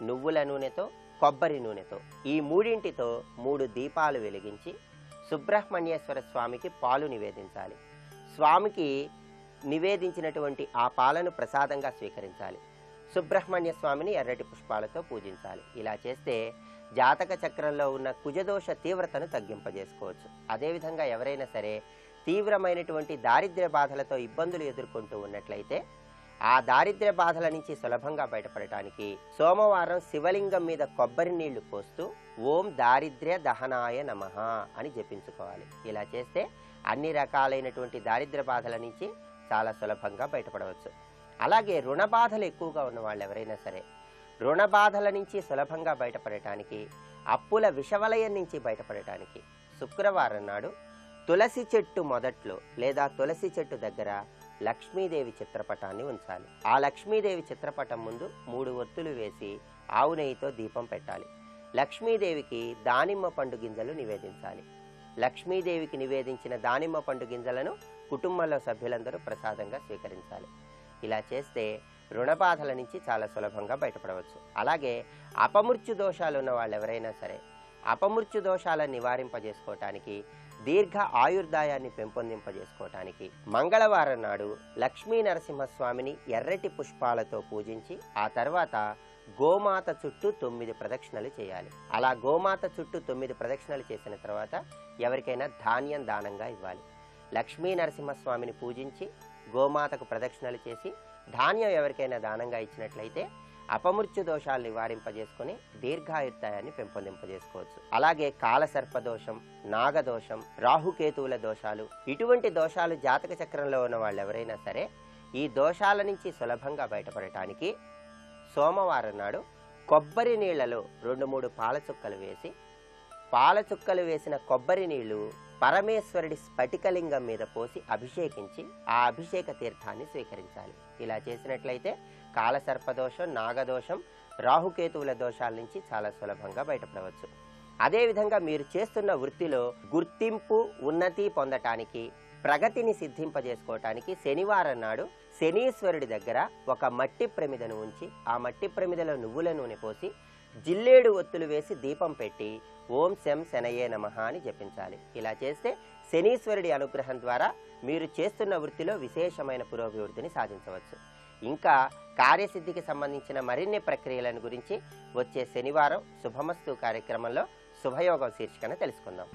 నువ్వుల నూనెతో, కొబ్బరి నూనెతో ఈ మూడింటితో 3 దీపాలు వెలిగించి సుబ్రహ్మణ్యేశ్వర స్వామికి పాలు నివేదించాలి. స్వామికి నివేదించినటువంటి ఆ పాలను ప్రసాదంగా స్వీకరించాలి. సుబ్రహ్మణ్య స్వామిని ఎర్రటి పుష్పాలతో పూజించాలి. ఇలా చేస్తే జాతక చక్రంలో ఉన్న కుజదోష తీవ్రతను తగ్గింపజేసుకోవచ్చు. అదేవిధంగా ఎవరైనా సరే తీవ్రమైనటువంటి దారిద్ర్య బాధలతో ఇబ్బందులు ఎదుర్కొంటూ ఉన్నట్లయితే ఆ దారిద్ర్య బాధల నుంచి సులభంగా బయటపడటానికి సోమవారం శివలింగం మీద కొబ్బరి నీళ్లు పోస్తూ ఓం దారిద్ర్య దహనాయ నమః అని జపించుకోవాలి. ఇలా చేస్తే అన్ని రకాలైనటువంటి దారిద్ర్య బాధల నుంచి చాలా సులభంగా బయటపడవచ్చు. అలాగే రుణ బాధలు ఎక్కువగా ఉన్న వాళ్ళు ఎవరైనా సరే రుణ బాధల నుంచి సులభంగా బయటపడటానికి, అప్పుల విషవలయం నుంచి బయటపడటానికి శుక్రవారం నాడు తులసి చెట్టు మొదట్లో లేదా తులసి చెట్టు దగ్గర లక్ష్మీదేవి చిత్రపటాన్ని ఉంచాలి. ఆ లక్ష్మీదేవి చిత్రపటం ముందు 3 ఒత్తులు వేసి ఆవు నెయ్యితో దీపం పెట్టాలి. లక్ష్మీదేవికి దానిమ్మ పండు గింజలు నివేదించాలి. లక్ష్మీదేవికి నివేదించిన దానిమ్మ పండు గింజలను కుటుంబంలో సభ్యులందరూ ప్రసాదంగా స్వీకరించాలి. ఇలా చేస్తే రుణ బాధల నుంచి చాలా సులభంగా బయటపడవచ్చు. అలాగే అపమృత్యు దోషాలు ఉన్న వాళ్ళు ఎవరైనా సరే అపమృత్యు దోషాలను నివారింపజేసుకోవటానికి, దీర్ఘ ఆయుర్దాయాన్ని పెంపొందింపజేసుకోవటానికి మంగళవారం నాడు లక్ష్మీ నరసింహస్వామిని ఎర్రటి పుష్పాలతో పూజించి ఆ తర్వాత గోమాత చుట్టూ 9 ప్రదక్షిణలు చేయాలి. అలా గోమాత చుట్టూ 9 ప్రదక్షిణలు చేసిన తర్వాత ఎవరికైనా ధాన్యం దానంగా ఇవ్వాలి. లక్ష్మీ నరసింహస్వామిని పూజించి గోమాతకు ప్రదక్షిణలు చేసి ధాన్యం ఎవరికైనా దానంగా ఇచ్చినట్లయితే అపమృత్యు దోషాలు నివారింపజేసుకుని దీర్ఘాయుర్దాయాన్ని పెంపొందింపజేసుకోవచ్చు. అలాగే కాలసర్పదోషం, నాగదోషం, రాహుకేతువుల దోషాలు, ఇటువంటి దోషాలు జాతక చక్రంలో ఉన్న వాళ్ళు ఎవరైనా సరే ఈ దోషాల నుంచి సులభంగా బయటపడటానికి సోమవారం నాడు కొబ్బరి నీళ్లలో 2-3 పాల చుక్కలు వేసి పాల చుక్కలు వేసిన కొబ్బరి నీళ్లు పరమేశ్వరుడి స్ఫటికలింగం మీద పోసి అభిషేకించి ఆ అభిషేక తీర్థాన్ని స్వీకరించాలి. ఇలా చేసినట్లయితే కాలసర్పదోషం, నాగదోషం, రాహుకేతువుల దోషాల నుంచి చాలా సులభంగా బయటపడవచ్చు. అదేవిధంగా మీరు చేస్తున్న వృత్తిలో గుర్తింపు, ఉన్నతి పొందటానికి, ప్రగతిని సిద్ధింపజేసుకోవటానికి శనివారం నాడు శనీశ్వరుడి దగ్గర ఒక మట్టి ప్రమిదను ఉంచి ఆ మట్టి ప్రమిదలో నువ్వుల నూనె పోసి జిల్లేడు ఒత్తులు వేసి దీపం పెట్టి ఓం శం శనయే నమః అని జపించాలి. ఇలా చేస్తే శనీశ్వరుడి అనుగ్రహం ద్వారా మీరు చేస్తున్న వృత్తిలో విశేషమైన పురోభివృద్ధిని సాధించవచ్చు. ఇంకా కార్యసిద్ధికి సంబంధించిన మరిన్ని ప్రక్రియలను గురించి వచ్చే శనివారం శుభమస్తు కార్యక్రమంలో శుభయోగం శీర్షికన తెలుసుకుందాం.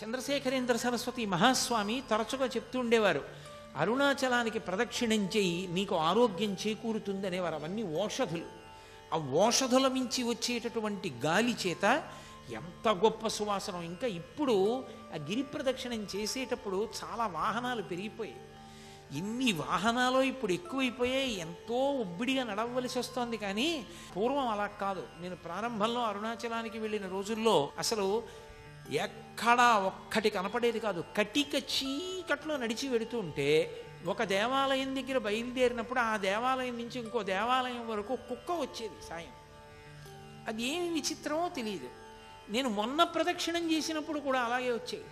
చంద్రశేఖరేంద్ర సరస్వతి మహాస్వామి తరచుగా చెప్తూ ఉండేవారు, అరుణాచలానికి ప్రదక్షిణం చేయి నీకు ఆరోగ్యం చేకూరుతుంది అనేవారు. అవన్నీ ఓషధులు. ఆ ఓషధుల మించి వచ్చేటటువంటి గాలి చేత ఎంత గొప్ప సువాసనం. ఇంకా ఇప్పుడు ఆ గిరి ప్రదక్షిణం చేసేటప్పుడు చాలా వాహనాలు పెరిగిపోయాయి. ఇన్ని వాహనాలు ఇప్పుడు ఎక్కువైపోయాయి. ఎంతో ఒబ్బిడిగా నడవలసి వస్తోంది. కానీ పూర్వం అలా కాదు. నేను ప్రారంభంలో అరుణాచలానికి వెళ్ళిన రోజుల్లో అసలు ఎక్కడా ఒక్కటి కనపడేది కాదు. కటిక చీకట్లో నడిచి వెడుతూ ఉంటే ఒక దేవాలయం దగ్గర బయలుదేరినప్పుడు ఆ దేవాలయం నుంచి ఇంకో దేవాలయం వరకు కుక్క వచ్చేది సాయం. అది ఏమి విచిత్రమో తెలియదు. నేను మొన్న ప్రదక్షిణం చేసినప్పుడు కూడా అలాగే వచ్చేది.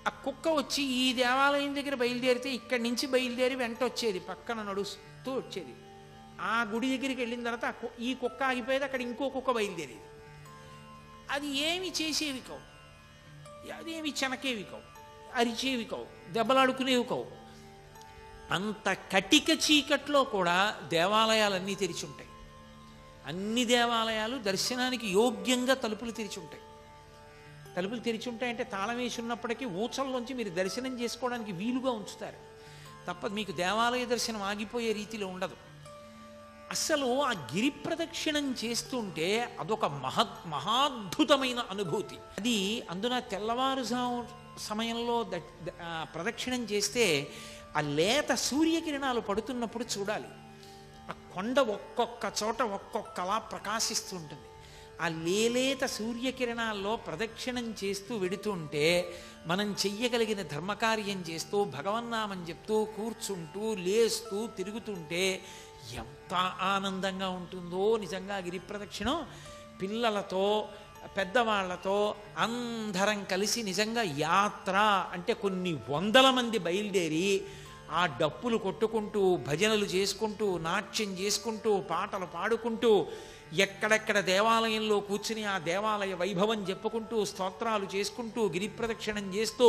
ఆ కుక్క వచ్చి ఈ దేవాలయం దగ్గర బయలుదేరితే ఇక్కడి నుంచి బయలుదేరి వెంట వచ్చేది, పక్కన నడుస్తూ వచ్చేది. ఆ గుడి దగ్గరికి వెళ్ళిన తర్వాత ఈ కుక్క ఆగిపోయేది, అక్కడ ఇంకో కుక్క బయలుదేరేది. అది ఏమి చేసేవి కావు. అదేమి చెనకేవి కావు, అరిచేవి కావు, దెబ్బలాడుకునేవి కావు. అంత కటిక చీకట్లో కూడా దేవాలయాలన్నీ తెరిచి ఉంటాయి. అన్ని దేవాలయాలు దర్శనానికి యోగ్యంగా తలుపులు తెరిచి ఉంటాయి. తలుపులు తెరిచి ఉంటాయంటే తాళం వేసి ఉన్నప్పటికీ ఊచల్లోంచి మీరు దర్శనం చేసుకోవడానికి వీలుగా ఉంచుతారు తప్ప మీకు దేవాలయ దర్శనం ఆగిపోయే రీతిలో ఉండదు. అసలు ఆ గిరి ప్రదక్షిణం చేస్తుంటే అదొక మహాద్భుతమైన అనుభూతి. అది అందున తెల్లవారుజాము సమయంలో ప్రదక్షిణం చేస్తే ఆ లేత సూర్యకిరణాలు పడుతున్నప్పుడు చూడాలి. ఆ కొండ ఒక్కొక్క చోట ఒక్కొక్కలా ప్రకాశిస్తుంటుంది. ఆ లేలేత సూర్యకిరణాల్లో ప్రదక్షిణం చేస్తూ వెడుతుంటే మనం చెయ్యగలిగిన ధర్మకార్యం చేస్తూ భగవన్నామం చెప్తూ కూర్చుంటూ లేస్తూ తిరుగుతుంటే ఎంత ఆనందంగా ఉంటుందో నిజంగా గిరి ప్రదక్షిణం. పిల్లలతో పెద్దవాళ్లతో అందరం కలిసి నిజంగా యాత్ర అంటే కొన్ని వందల మంది బయలుదేరి ఆ డప్పులు కొట్టుకుంటూ భజనలు చేసుకుంటూ నాట్యం చేసుకుంటూ పాటలు పాడుకుంటూ ఎక్కడెక్కడ దేవాలయంలో కూర్చుని ఆ దేవాలయ వైభవం చెప్పుకుంటూ స్తోత్రాలు చేసుకుంటూ గిరి ప్రదక్షిణం చేస్తూ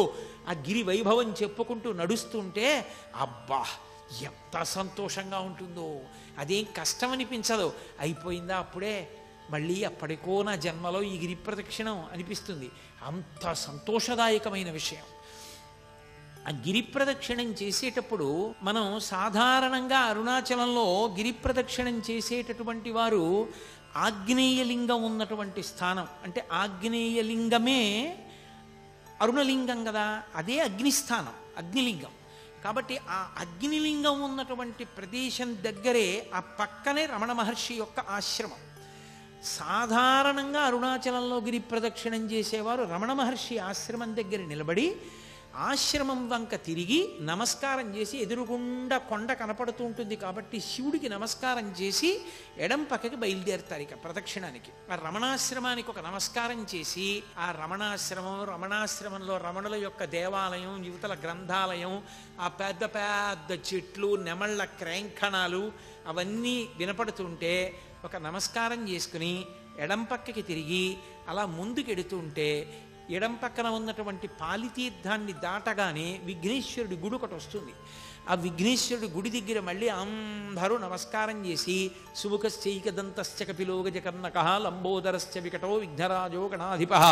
ఆ గిరి వైభవం చెప్పుకుంటూ నడుస్తుంటే అబ్బా ఎంత సంతోషంగా ఉంటుందో. అదేం కష్టం అనిపించదు. అయిపోయిందా అప్పుడే, మళ్ళీ అప్పటికో నా జన్మలో ఈ గిరి ప్రదక్షిణం అనిపిస్తుంది. అంత సంతోషదాయకమైన విషయం. ఆ గిరి ప్రదక్షిణం చేసేటప్పుడు మనం సాధారణంగా అరుణాచలంలో గిరి ప్రదక్షిణం చేసేటటువంటి వారు ఆగ్నేయలింగం ఉన్నటువంటి స్థానం, అంటే ఆగ్నేయలింగమే అరుణలింగం కదా, అదే అగ్నిస్థానం, అగ్నిలింగం. కాబట్టి ఆ అగ్నిలింగం ఉన్నటువంటి ప్రదేశం దగ్గరే ఆ పక్కనే రమణ మహర్షి యొక్క ఆశ్రమం. సాధారణంగా అరుణాచలంలో గిరి ప్రదక్షిణం చేసేవారు రమణ మహర్షి ఆశ్రమం దగ్గర నిలబడి ఆశ్రమం వంక తిరిగి నమస్కారం చేసి, ఎదురుగుండా కొండ కనపడుతూ ఉంటుంది కాబట్టి శివుడికి నమస్కారం చేసి ఎడం పక్కకి బయలుదేరుతారు ఇక ప్రదక్షిణానికి. ఆ రమణాశ్రమానికి ఒక నమస్కారం చేసి ఆ రమణాశ్రమంలో రమణుల యొక్క దేవాలయం, యువతల గ్రంథాలయం, ఆ పెద్ద పెద్ద చెట్లు, నెమళ్ళ క్రేంఖణాలు అవన్నీ వినపడుతుంటే ఒక నమస్కారం చేసుకుని ఎడం పక్కకి తిరిగి అలా ముందుకెడుతుంటే ఎడం పక్కన ఉన్నటువంటి పాలితీర్థాన్ని దాటగానే విఘ్నేశ్వరుడి గుడి ఒకటి వస్తుంది. ఆ విఘ్నేశ్వరుడి గుడి దగ్గర మళ్ళీ అందరూ నమస్కారం చేసి సుముఖశ్చైకదంతశ్చ కపిలోగజకర్ణకః లంబోదరశ్చ వికటో విఘ్నరాజో గణాధిపః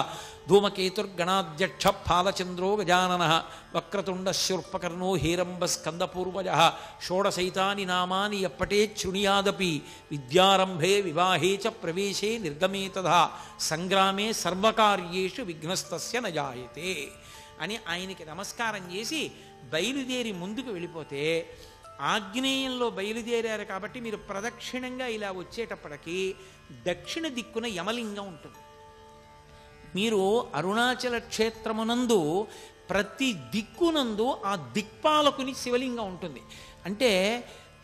ధూమకేతుర్గణాధ్యక్ష ఫాలచంద్రో గజాననః వక్రతుండ శూర్పకర్ణో హేరంబ స్కందపూర్వజః షోడశైతాని నామాని యప్పటేత్ శృణుయాదపి విద్యారంభే వివాహే చ ప్రవేశే నిర్గమే తథా సంగ్రామే సర్వకార్యేషు విఘ్నస్తస్య న జాయతే అని ఆయనకి నమస్కారం చేసి బయలుదేరి ముందుకు వెళ్ళిపోతే, ఆగ్నేయంలో బయలుదేరారు కాబట్టి మీరు ప్రదక్షిణంగా ఇలా వచ్చేటప్పటికి దక్షిణ దిక్కున యమలింగం ఉంటుంది. మీరు అరుణాచల క్షేత్రమునందు ప్రతి దిక్కునందు ఆ దిక్పాలకుని శివలింగం ఉంటుంది. అంటే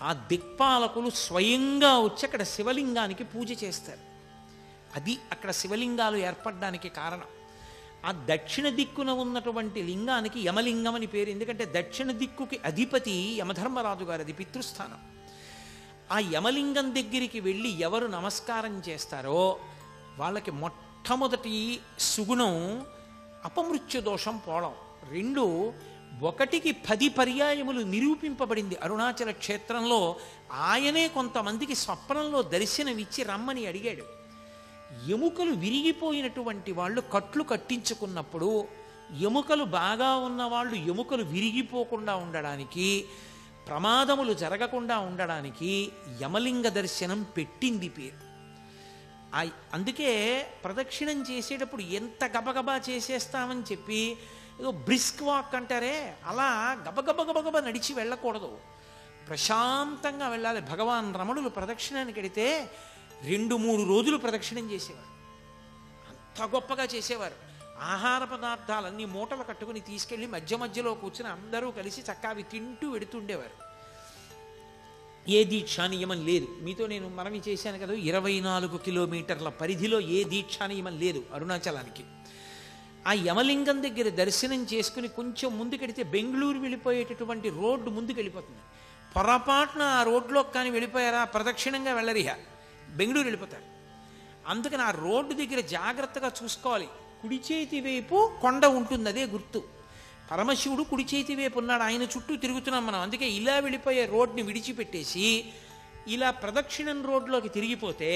ఆ దిక్పాలకులు స్వయంగా వచ్చి అక్కడ శివలింగానికి పూజ చేస్తారు. అది అక్కడ శివలింగాలు ఏర్పడడానికి కారణం. ఆ దక్షిణ దిక్కున ఉన్నటువంటి లింగానికి యమలింగం అని పేరు. ఎందుకంటే దక్షిణ దిక్కుకి అధిపతి యమధర్మరాజు గారు, అది పితృస్థానం. ఆ యమలింగం దగ్గరికి వెళ్ళి ఎవరు నమస్కారం చేస్తారో వాళ్ళకి మొట్టమొదటి సుగుణం అపమృత్యు దోషం పోవడం. 2, 1కి 10 పర్యాయములు నిరూపింపబడింది అరుణాచల క్షేత్రంలో. ఆయనే కొంతమందికి స్వప్నంలో దర్శనమిచ్చి రమ్మని అడిగాడు. ఎముకలు విరిగిపోయినటువంటి వాళ్ళు కట్లు కట్టించుకున్నప్పుడు ఎముకలు బాగా ఉన్నవాళ్ళు ఎముకలు విరిగిపోకుండా ఉండడానికి, ప్రమాదములు జరగకుండా ఉండడానికి యమలింగ దర్శనం పెట్టింది పేరు. అందుకే ప్రదక్షిణం చేసేటప్పుడు ఎంత గబగబా చేసేస్తామని చెప్పి ఏదో బ్రిస్క్ వాక్ అంటారే, అలా గబగబ నడిచి వెళ్ళకూడదు. ప్రశాంతంగా వెళ్ళాలి. భగవాన్ రమణులు ప్రదక్షిణానికి వెడితే 2-3 రోజులు ప్రదక్షిణం చేసేవారు. అంత గొప్పగా చేసేవారు. ఆహార పదార్థాలన్నీ మూటలు కట్టుకుని తీసుకెళ్ళి మధ్యలో కూర్చుని అందరూ కలిసి చక్కావి తింటూ వెడుతుండేవారు. ఏ దీక్షా నియమం లేదు. మీతో నేను మనవి చేశాను కదా, 24 కిలోమీటర్ల పరిధిలో ఏ దీక్షా నియమం లేదు అరుణాచలానికి. ఆ యమలింగం దగ్గర దర్శనం చేసుకుని కొంచెం ముందుకెడితే బెంగళూరు వెళ్ళిపోయేటటువంటి రోడ్డు ముందుకు వెళ్ళిపోతుంది. పొరపాటున ఆ రోడ్లో కానీ వెళ్ళిపోయారా ప్రదక్షిణంగా వెళ్ళరిహా, బెంగళూరు వెళ్ళిపోతారు. అందుకని ఆ రోడ్డు దగ్గర జాగ్రత్తగా చూసుకోవాలి. కుడి చేతి వైపు కొండ ఉంటుంది, అదే గుర్తు. పరమశివుడు కుడి చేతి వైపు ఉన్నాడు, ఆయన చుట్టూ తిరుగుతున్నాం మనం. అందుకే ఇలా వెళ్ళిపోయే రోడ్ని విడిచిపెట్టేసి ఇలా ప్రదక్షిణం రోడ్లోకి తిరిగిపోతే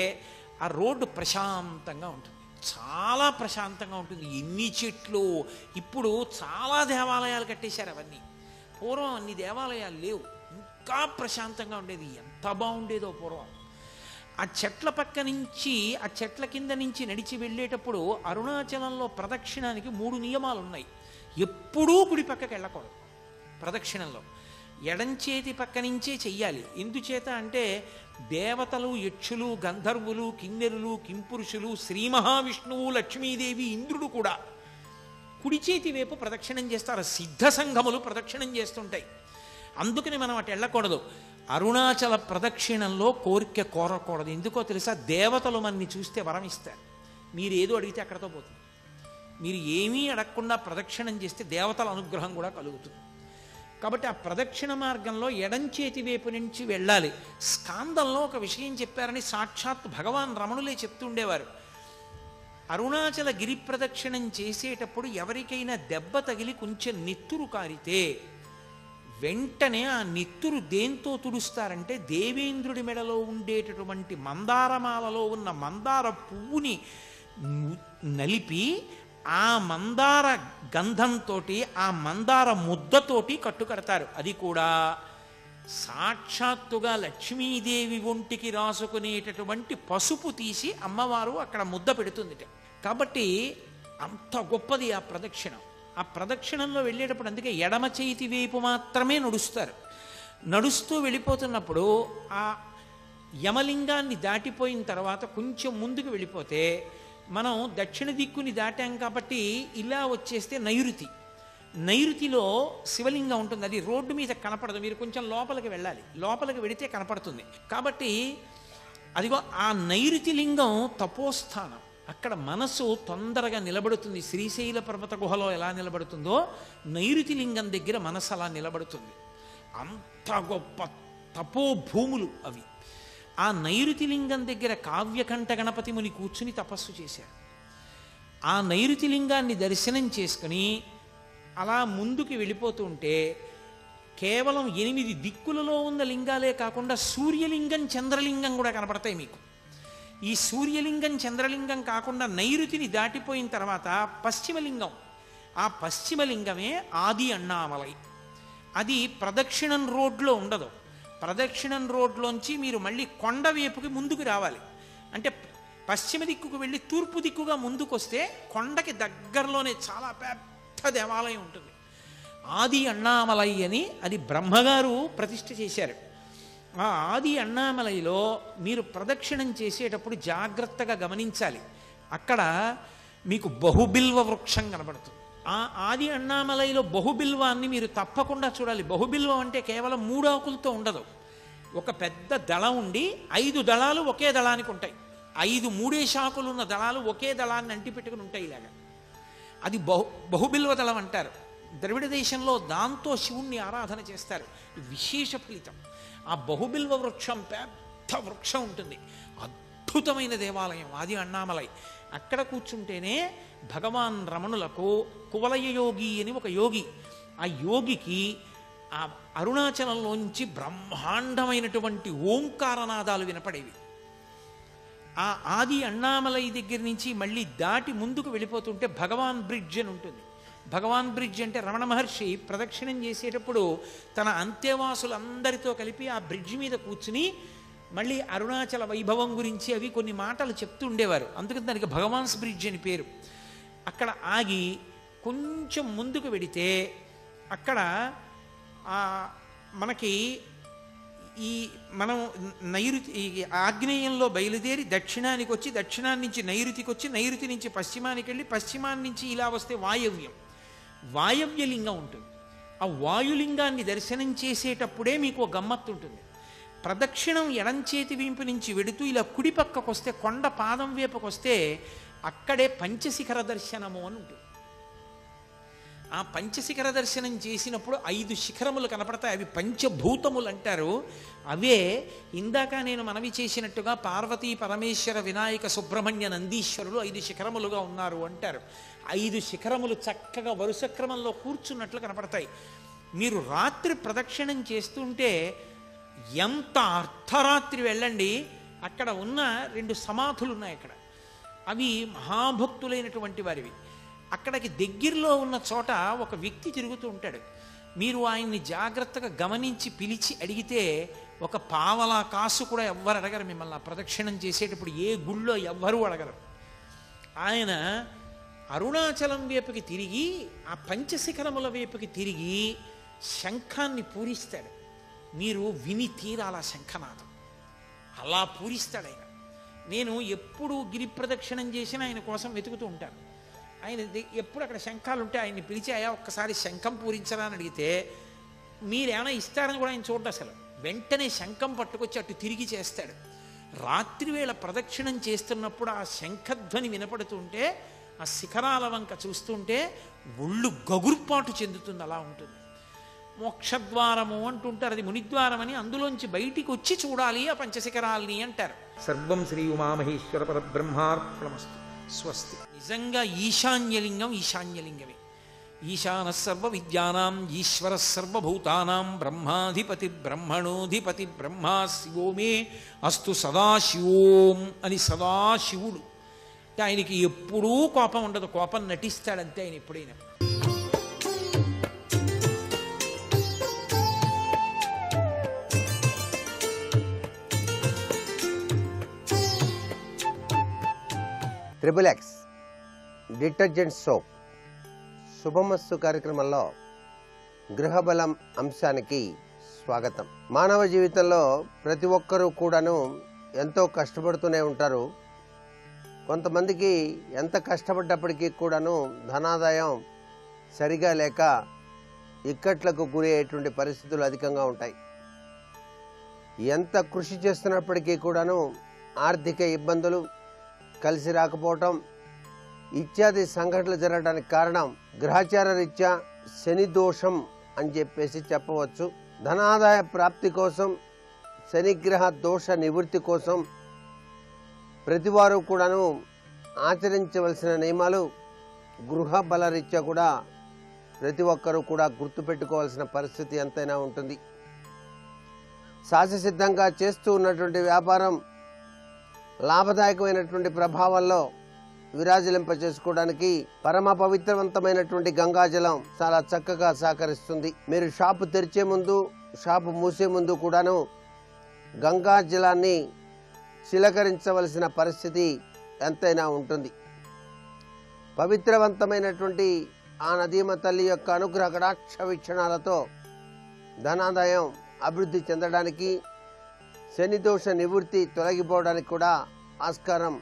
ఆ రోడ్డు ప్రశాంతంగా ఉంటుంది, చాలా ప్రశాంతంగా ఉంటుంది. ఎన్ని చెట్లు! ఇప్పుడు చాలా దేవాలయాలు కట్టేశారు అవన్నీ. పూర్వం అన్ని దేవాలయాలు లేవు, ఇంకా ప్రశాంతంగా ఉండేది. ఎంత బాగుండేదో పూర్వం. ఆ చెట్ల పక్క నుంచి, ఆ చెట్ల కింద నుంచి నడిచి వెళ్ళేటప్పుడు అరుణాచలంలో ప్రదక్షిణానికి 3 నియమాలు ఉన్నాయి. ఎప్పుడూ కుడి పక్కకి వెళ్ళకూడదు ప్రదక్షిణంలో, ఎడంచేతి పక్క నుంచే చెయ్యాలి. ఎందుచేత అంటే దేవతలు, యక్షులు, గంధర్వులు, కిన్నెరులు, కింపురుషులు, శ్రీ మహావిష్ణువు, లక్ష్మీదేవి, ఇంద్రుడు కూడా కుడి చేతి వైపు ప్రదక్షిణం చేస్తారు. సిద్ధ సంఘములు ప్రదక్షిణం చేస్తుంటాయి. అందుకని మనం అటు వెళ్ళకూడదు. అరుణాచల ప్రదక్షిణంలో కోరిక కోరకూడదు. ఎందుకో తెలుసా? దేవతలు మనని చూస్తే వరం ఇస్తారు. మీరు ఏదో అడిగితే అక్కడతో పోతుంది. మీరు ఏమీ అడగకుండా ప్రదక్షిణం చేస్తే దేవతల అనుగ్రహం కూడా కలుగుతుంది. కాబట్టి ఆ ప్రదక్షిణ మార్గంలో ఎడంచేతి వైపు నుంచి వెళ్ళాలి. స్కాందంలో ఒక విషయం చెప్పారని సాక్షాత్ భగవాన్ రమణులే చెప్తుండేవారు. అరుణాచల గిరి ప్రదక్షిణం చేసేటప్పుడు ఎవరికైనా దెబ్బ తగిలి కొంచెం నెత్తురు కారితే వెంటనే ఆ నెత్తురు దేంతో తుడుస్తారంటే దేవేంద్రుడి మెడలో ఉండేటటువంటి మందారమాలలో ఉన్న మందార పువ్వుని నలిపి ఆ మందార గంధంతో, ఆ మందార ముద్దతోటి కట్టుకడతారు. అది కూడా సాక్షాత్తుగా లక్ష్మీదేవి ఒంటికి రాసుకునేటటువంటి పసుపు తీసి అమ్మవారు అక్కడ ముద్ద పెడుతుంది. కాబట్టి అంత గొప్పది ఆ ప్రదక్షిణం. ఆ ప్రదక్షిణంలో వెళ్ళేటప్పుడు అందుకే ఎడమ చేతి వైపు మాత్రమే నడుస్తారు. నడుస్తూ వెళ్ళిపోతున్నప్పుడు ఆ యమలింగాన్ని దాటిపోయిన తర్వాత కొంచెం ముందుకు వెళ్ళిపోతే, మనం దక్షిణ దిక్కుని దాటాం కాబట్టి ఇలా వచ్చేస్తే నైరుతి. నైరుతిలో శివలింగం ఉంటుంది, అది రోడ్డు మీద కనపడదు. మీరు కొంచెం లోపలికి వెళ్ళాలి, లోపలికి వెళితే కనపడుతుంది. కాబట్టి అదిగో ఆ నైరుతి లింగం తపోస్థానం. అక్కడ మనసు తొందరగా నిలబడుతుంది. శ్రీశైల పర్వత గుహలో ఎలా నిలబడుతుందో నైరుతి లింగం దగ్గర మనసు అలా నిలబడుతుంది. అంత గొప్ప తపోభూములు అవి. ఆ నైరుతి లింగం దగ్గర కావ్యకంఠ గణపతి ముని కూర్చుని తపస్సు చేశారు. ఆ నైరుతి లింగాన్ని దర్శనం చేసుకుని అలా ముందుకు వెళ్ళిపోతుంటే కేవలం 8 దిక్కులలో ఉన్న లింగాలే కాకుండా సూర్యలింగం, చంద్రలింగం కూడా కనపడతాయి మీకు. ఈ సూర్యలింగం, చంద్రలింగం కాకుండా నైరుతిని దాటిపోయిన తర్వాత పశ్చిమలింగం, ఆ పశ్చిమలింగమే ఆది అన్నామలై. అది ప్రదక్షిణం రోడ్లో ఉండదు. ప్రదక్షిణం రోడ్లోంచి మీరు మళ్ళీ కొండ వైపుకి ముందుకు రావాలి. అంటే పశ్చిమ దిక్కుకు వెళ్ళి తూర్పు దిక్కుగా ముందుకు వస్తే కొండకి దగ్గరలోనే చాలా పెద్ద దేవాలయం ఉంటుంది. ఆది అన్నామలై అని అది బ్రహ్మగారు ప్రతిష్ఠ చేశారు. ఆ ఆది అన్నామలైలో మీరు ప్రదక్షిణం చేసేటప్పుడు జాగ్రత్తగా గమనించాలి. అక్కడ మీకు బహుబిల్వ వృక్షం కనబడుతుంది. ఆ ఆది అన్నామలైలో బహుబిల్వాన్ని మీరు తప్పకుండా చూడాలి. బహుబిల్వం అంటే కేవలం 3 ఆకులతో ఉండదు. ఒక పెద్ద దళం ఉండి 5 దళాలు ఒకే దళానికి ఉంటాయి. 5 మూడేసి ఆకులు ఉన్న దళాలు ఒకే దళాన్ని అంటిపెట్టుకుని ఉంటాయి. ఇలాగా అది బహుబిల్వ దళం అంటారు. ద్రవిడ దేశంలో దాంతో శివుణ్ణి ఆరాధన చేస్తారు. విశేష ఫలితం. ఆ బహుబిల్వ వృక్షం పెద్ద వృక్షం ఉంటుంది. అద్భుతమైన దేవాలయం ఆది అన్నామలై. అక్కడ కూర్చుంటేనే భగవాన్ రమణులకు కువలయ యోగి అని ఒక యోగి, ఆ యోగికి ఆ అరుణాచలంలోంచి బ్రహ్మాండమైనటువంటి ఓంకారనాదాలు వినపడేవి. ఆ ఆది అన్నామలై దగ్గర నుంచి మళ్ళీ దాటి ముందుకు వెళ్ళిపోతుంటే భగవాన్ బ్రిడ్జ్ అని ఉంటుంది. భగవాన్ బ్రిడ్జ్ అంటే రమణ మహర్షి ప్రదక్షిణం చేసేటప్పుడు తన అంత్యవాసులందరితో కలిపి ఆ బ్రిడ్జ్ మీద కూర్చుని మళ్ళీ అరుణాచల వైభవం గురించి అవి కొన్ని మాటలు చెప్తూ ఉండేవారు. అందుకని దానికి భగవాన్స్ బ్రిడ్జ్ అని పేరు. అక్కడ ఆగి కొంచెం ముందుకు వెడితే అక్కడ మనకి మనం నైరుతి ఆగ్నేయంలో బయలుదేరి దక్షిణానికి వచ్చి, దక్షిణాన్ని నుంచి నైరుతికి వచ్చి, నైరుతి నుంచి పశ్చిమానికి వెళ్ళి, పశ్చిమాన్ని నుంచి ఇలా వస్తే వాయవ్యం, వాయవ్యలింగం ఉంటుంది. ఆ వాయులింగాన్ని దర్శనం చేసేటప్పుడే మీకు గమ్మత్తు ఉంటుంది. ప్రదక్షిణం ఎడంచేతి వీంపు నుంచి వెడుతూ ఇలా కుడి పక్కకు వస్తే, కొండ పాదం వైపుకు వస్తే అక్కడే పంచశిఖర దర్శనము అని ఉంటుంది. ఆ పంచశిఖర దర్శనం చేసినప్పుడు 5 శిఖరములు కనపడతాయి. అవి పంచభూతములు అంటారు. అవే ఇందాక నేను మనవి చేసినట్టుగా పార్వతీ పరమేశ్వర వినాయక సుబ్రహ్మణ్య నందీశ్వరులు 5 శిఖరములుగా ఉన్నారు అంటారు. 5 శిఖరములు చక్కగా వరుస క్రమంలో కూర్చున్నట్లు కనపడతాయి. మీరు రాత్రి ప్రదక్షిణం చేస్తుంటే ఎంత అర్ధరాత్రి వెళ్ళండి, అక్కడ ఉన్న 2 సమాధులు ఉన్నాయి. అక్కడ అవి మహాభక్తులైనటువంటి వారివి. అక్కడికి దగ్గరలో ఉన్న చోట ఒక వ్యక్తి తిరుగుతూ ఉంటాడు. మీరు ఆయన్ని జాగ్రత్తగా గమనించి పిలిచి అడిగితే ఒక పావలా కాసు కూడా ఎవ్వరు అడగరు మిమ్మల్ని. ఆ ప్రదక్షిణం చేసేటప్పుడు ఏ గుళ్ళో ఎవ్వరూ అడగరు. ఆయన అరుణాచలం వైపుకి తిరిగి ఆ పంచశిఖరముల వైపుకి తిరిగి శంఖాన్ని పూరిస్తాడు. మీరు విని తీరాల శంఖనాదం అలా పూరిస్తాడు ఆయన. నేను ఎప్పుడు గిరి ప్రదక్షిణం చేసినా ఆయన కోసం వెతుకుతూ ఉంటాను. ఆయన ఎప్పుడు అక్కడ శంఖాలు ఉంటే ఆయన్ని పిలిచి అయ్యా ఒక్కసారి శంఖం పూరించరా అని అడిగితే మీరేమైనా ఇస్తారని కూడా ఆయన చూడ్డు. అసలు వెంటనే శంఖం పట్టుకొచ్చి అటు తిరిగి చేస్తాడు. రాత్రివేళ ప్రదక్షిణం చేస్తున్నప్పుడు ఆ శంఖధ్వని వినపడుతుంటే ఆ శిఖరాల వంక చూస్తుంటే ఒళ్ళు గగుర్పాటు చెందుతుంది. అలా ఉంటుంది. మోక్షద్వారము అంటుంటారు, అది మునిద్వారమని. అందులోంచి బయటికి వచ్చి చూడాలి ఆ పంచశిఖరాల్ని అంటారు. సర్వం శ్రీ ఉమామహేశ్వర పరబ్రహ్మార్పణమస్తు. స్వస్తి. నిజంగా ఈశాన్యలింగం ఈశాన్యలింగమే. ఈశాన సర్వ విద్యానాం ఈశ్వర సర్వభూతానాం బ్రహ్మాధిపతి బ్రహ్మణోధిపతి బ్రహ్మా శివో మే అస్తు సదాశివోం అని సదాశివుడు. అంటే ఆయనకి ఎప్పుడూ కోపం ఉండదు, కోపం నటిస్తాడంతే ఆయన ఎప్పుడైనా. XXX డిటర్జెంట్ సోప్ శుభమస్తు కార్యక్రమంలో గృహబలం అంశానికి స్వాగతం. మానవ జీవితంలో ప్రతి ఒక్కరూ కూడాను ఎంతో కష్టపడుతూనే ఉంటారు. కొంతమందికి ఎంత కష్టపడ్డప్పటికీ కూడాను ధనాదాయం సరిగా లేక ఇక్కట్లకు గురి అయ్యేటువంటి పరిస్థితులు అధికంగా ఉంటాయి. ఎంత కృషి చేస్తున్నప్పటికీ కూడాను ఆర్థిక ఇబ్బందులు, కలిసి రాకపోవటం ఇత్యాది సంఘటనలు జరగడానికి కారణం గ్రహచార రీత్యా శని దోషం అని చెప్పేసి చెప్పవచ్చు. ధనాదాయ ప్రాప్తి కోసం, శనిగ్రహ దోష నివృత్తి కోసం ప్రతివారు కూడాను ఆచరించవలసిన నియమాలు గృహ బల రీత్యా కూడా ప్రతి ఒక్కరూ కూడా గుర్తుపెట్టుకోవాల్సిన పరిస్థితి ఎంతైనా ఉంటుంది. సహజసిద్ధంగా చేస్తూ ఉన్నటువంటి వ్యాపారం లాభదాయకమైనటువంటి ప్రభావంలో విరాజిలింప చేసుకోవడానికి పరమ పవిత్రవంతమైనటువంటి గంగాజలం చాలా చక్కగా సహకరిస్తుంది. మీరు షాపు తెరిచే ముందు, షాపు మూసే ముందు కూడాను గంగాజలాన్ని చిలకరించవలసిన పరిస్థితి ఎంతైనా ఉంటుంది. పవిత్రవంతమైనటువంటి ఆ నదీమ తల్లి యొక్క అనుగ్రహ కటాక్ష వీక్షణాలతో ధనాదాయం అభివృద్ధి చెందడానికి, శని దోష నివృత్తి తొలగిపోవడానికి కూడా ఆస్కారం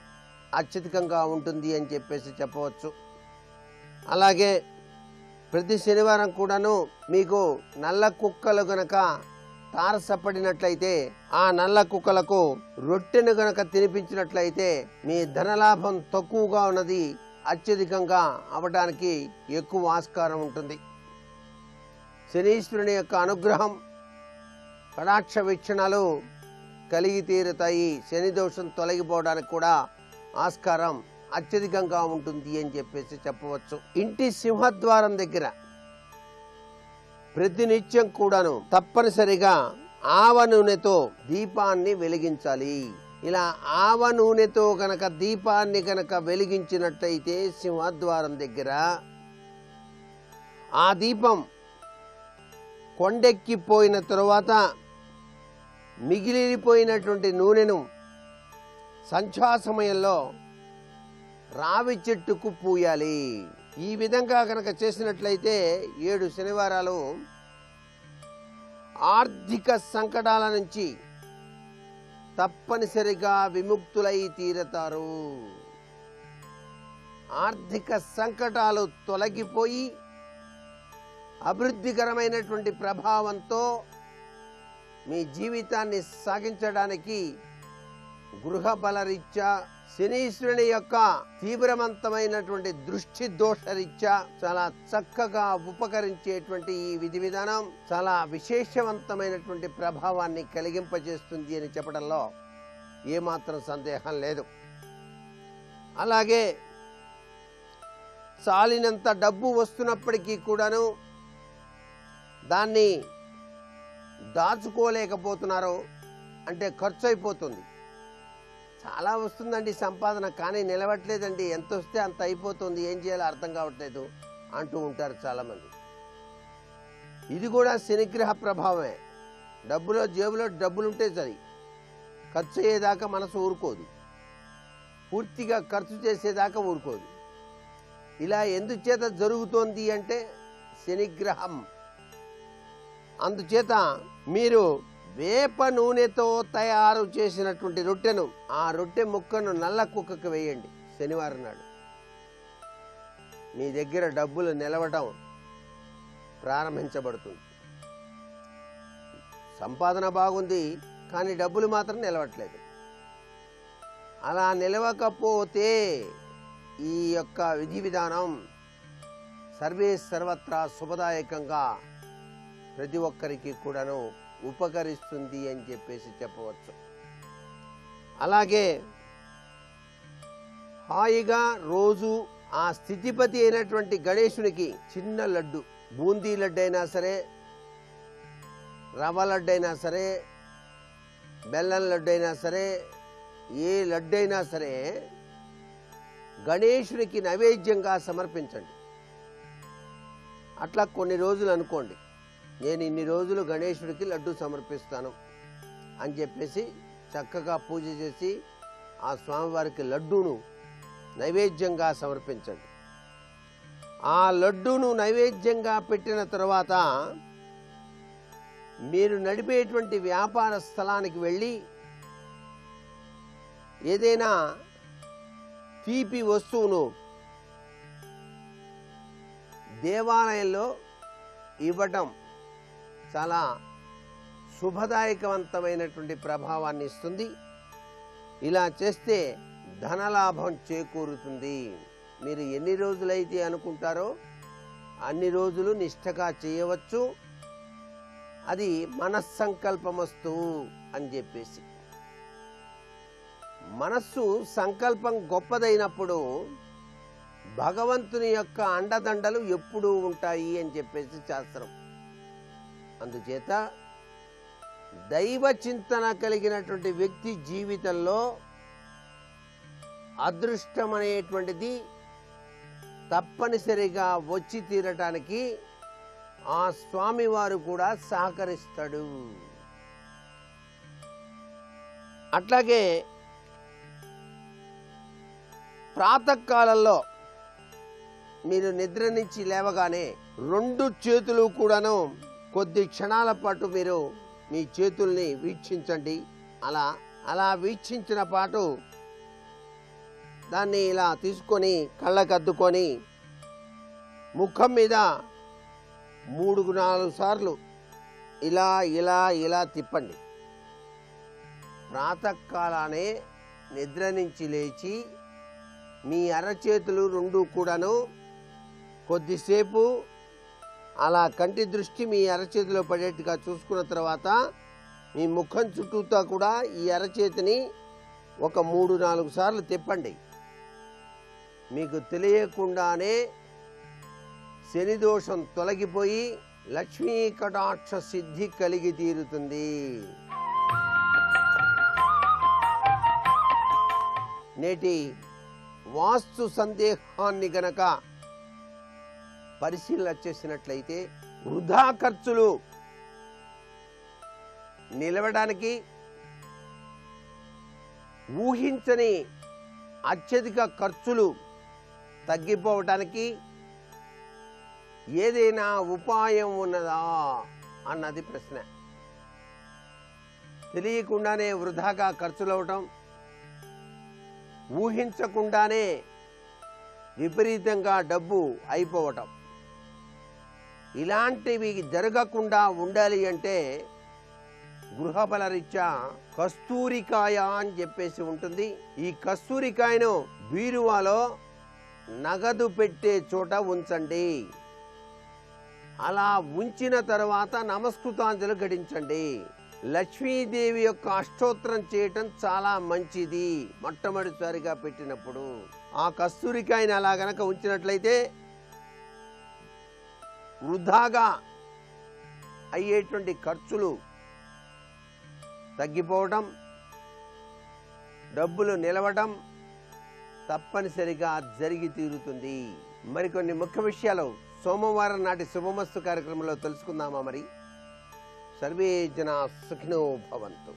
అత్యధికంగా ఉంటుంది అని చెప్పేసి చెప్పవచ్చు. అలాగే ప్రతి శనివారం కూడాను మీకు నల్ల కుక్కలు గనక తారసపడినట్లయితే ఆ నల్ల కుక్కలకు రొట్టెను గనక తినిపించినట్లయితే మీ ధనలాభం తక్కువగా ఉన్నది అత్యధికంగా అవడానికి ఎక్కువ ఆస్కారం ఉంటుంది. శనీశ్వరుని యొక్క అనుగ్రహం, కటాక్ష వీక్షణాలు కలిగి తీరుతాయి. శని దోషం తొలగిపోవడానికి కూడా ఆస్కారం అత్యధికంగా ఉంటుంది అని చెప్పేసి చెప్పవచ్చు. ఇంటి సింహద్వారం దగ్గర ప్రతినిత్యం కూడాను తప్పనిసరిగా ఆవ నూనెతో దీపాన్ని వెలిగించాలి. ఇలా ఆవ నూనెతో గనక దీపాన్ని గనక వెలిగించినట్టయితే సింహద్వారం దగ్గర ఆ దీపం కొండెక్కిపోయిన తరువాత మిగిలిపోయినటువంటి నూనెను సంధ్యా సమయంలో రావి చెట్టుకు పూయాలి. ఈ విధంగా కనుక చేసినట్లయితే 7 శనివారాలు ఆర్థిక సంకటాల నుంచి తప్పనిసరిగా విముక్తులై తీరతారు. ఆర్థిక సంకటాలు తొలగిపోయి అభివృద్ధికరమైనటువంటి ప్రభావంతో మీ జీవితాన్ని సాగించడానికి గృహ బలరీత్యా, శనీశ్వరుని యొక్క తీవ్రవంతమైనటువంటి దృష్టి దోషరీత్యా చాలా చక్కగా ఉపకరించేటువంటి ఈ విధి విధానం చాలా విశేషవంతమైనటువంటి ప్రభావాన్ని కలిగింపజేస్తుంది అని చెప్పడంలో ఏమాత్రం సందేహం లేదు. అలాగే చాలినంత డబ్బు వస్తున్నప్పటికీ కూడాను దాన్ని దాచుకోలేకపోతున్నారు. అంటే ఖర్చు అయిపోతుంది. చాలా వస్తుందండి సంపాదన, కానీ నిలవట్లేదండి, ఎంత వస్తే అంత అయిపోతుంది, ఏం చేయాలో అర్థం కావట్లేదు అంటూ ఉంటారు చాలామంది. ఇది కూడా శనిగ్రహ ప్రభావమే. జేబులో డబ్బులుంటే సరి, ఖర్చు అయ్యేదాకా మనసు ఊరుకోదు, పూర్తిగా ఖర్చు చేసేదాకా ఊరుకోదు. ఇలా ఎందుచేత జరుగుతోంది అంటే శనిగ్రహం. అందుచేత మీరు వేప నూనెతో తయారు చేసినటువంటి రొట్టెను, ఆ రొట్టె ముక్కను నల్ల కుక్కకు వేయండి శనివారం నాడు. మీ దగ్గర డబ్బులు నిలవటం ప్రారంభించబడుతుంది. సంపాదన బాగుంది, కానీ డబ్బులు మాత్రం నిలవట్లేదు. అలా నిలవకపోతే ఈ యొక్క విధి విధానం సర్వత్రా శుభదాయకంగా ప్రతి ఒక్కరికి కూడాను ఉపకరిస్తుంది అని చెప్పేసి చెప్పవచ్చు. అలాగే హాయిగా రోజు ఆ స్థితిపతి అయినటువంటి గణేశునికి చిన్న లడ్డు, బూందీ లడ్డు అయినా సరే, రవ్వ లడ్డు అయినా సరే, బెల్లం లడ్డు అయినా సరే, ఏ లడ్డు అయినా సరే గణేశునికి నైవేద్యంగా సమర్పించండి. అట్లా కొన్ని రోజులు అనుకోండి, నేను ఇన్ని రోజులు గణేశుడికి లడ్డు సమర్పిస్తాను అని చెప్పేసి చక్కగా పూజ చేసి ఆ స్వామివారికి లడ్డూను నైవేద్యంగా సమర్పించండి. ఆ లడ్డూను నైవేద్యంగా పెట్టిన తర్వాత మీరు నడిపేటువంటి వ్యాపార స్థలానికి వెళ్ళి ఏదైనా తీపి వస్తువును దేవాలయంలో ఇవ్వటం చాలా శుభదాయకవంతమైనటువంటి ప్రభావాన్ని ఇస్తుంది. ఇలా చేస్తే ధనలాభం చేకూరుతుంది. మీరు ఎన్ని రోజులైతే అనుకుంటారో అన్ని రోజులు నిష్ఠగా చేయవచ్చు. అది మనస్సంకల్పమస్తు అని చెప్పేసి, మనస్సు సంకల్పం గొప్పదైనప్పుడు భగవంతుని యొక్క అండదండలు ఎప్పుడూ ఉంటాయి అని చెప్పేసి శాస్త్రం. అందుచేత దైవ చింతన కలిగినటువంటి వ్యక్తి జీవితంలో అదృష్టం అనేటువంటిది తప్పనిసరిగా వచ్చి తీరటానికి ఆ స్వామివారు కూడా సహకరిస్తాడు. అట్లాగే ప్రాతకాలంలో మీరు నిద్ర నుంచి లేవగానే 2 చేతులు కూడాను కొద్ది క్షణాల పాటు మీరు మీ చేతుల్ని వీక్షించండి. అలా వీక్షించిన పాటు దాన్ని ఇలా తీసుకొని కళ్ళకద్దుకొని ముఖం మీద 3-4 సార్లు ఇలా ఇలా ఇలా తిప్పండి. ప్రాతకాలానే నిద్ర నుంచి లేచి మీ అరచేతులు 2 కూడాను కొద్దిసేపు అలా కంటి దృష్టి మీ అరచేతిలో పడేట్టుగా చూసుకున్న తర్వాత మీ ముఖం చుట్టూతా కూడా ఈ అరచేతిని ఒక 3-4 సార్లు తిప్పండి. మీకు తెలియకుండానే శని దోషం తొలగిపోయి లక్ష్మీ కటాక్ష సిద్ధి కలిగి తీరుతుంది. నేటి వాస్తు సందేహాన్ని గనక పరిశీలన చేసినట్లయితే వృధా ఖర్చులు నిలవడానికి, ఊహించని అత్యధిక ఖర్చులు తగ్గిపోవటానికి ఏదైనా ఉపాయం ఉన్నదా అన్నది ప్రశ్న. తెలియకుండానే వృధాగా ఖర్చులు అవటం, ఊహించకుండానే విపరీతంగా డబ్బు అయిపోవటం, ఇలాంటివి జరగకుండా ఉండాలి అంటే గృహబల రీత్యా కస్తూరికాయ అని చెప్పేసి ఉంటుంది. ఈ కస్తూరికాయను బీరువాలో నగదు పెట్టే చోట ఉంచండి. అలా ఉంచిన తర్వాత నమస్కృతాంజలి ఘటించండి. లక్ష్మీదేవి యొక్క అష్టోత్తరం చేయటం చాలా మంచిది మొట్టమొదటిసారిగా పెట్టినప్పుడు. ఆ కస్తూరికాయని అలా గనక ఉంచినట్లయితే వృధాగా అయ్యేటువంటి ఖర్చులు తగ్గిపోవటం, డబ్బులు నిలవటం తప్పనిసరిగా జరిగి తీరుతుంది. మరికొన్ని ముఖ్య విషయాలు సోమవారం నాటి శుభమస్తు కార్యక్రమంలో తెలుసుకుందామా? మరి సర్వే జనా సుఖినో భవంతు.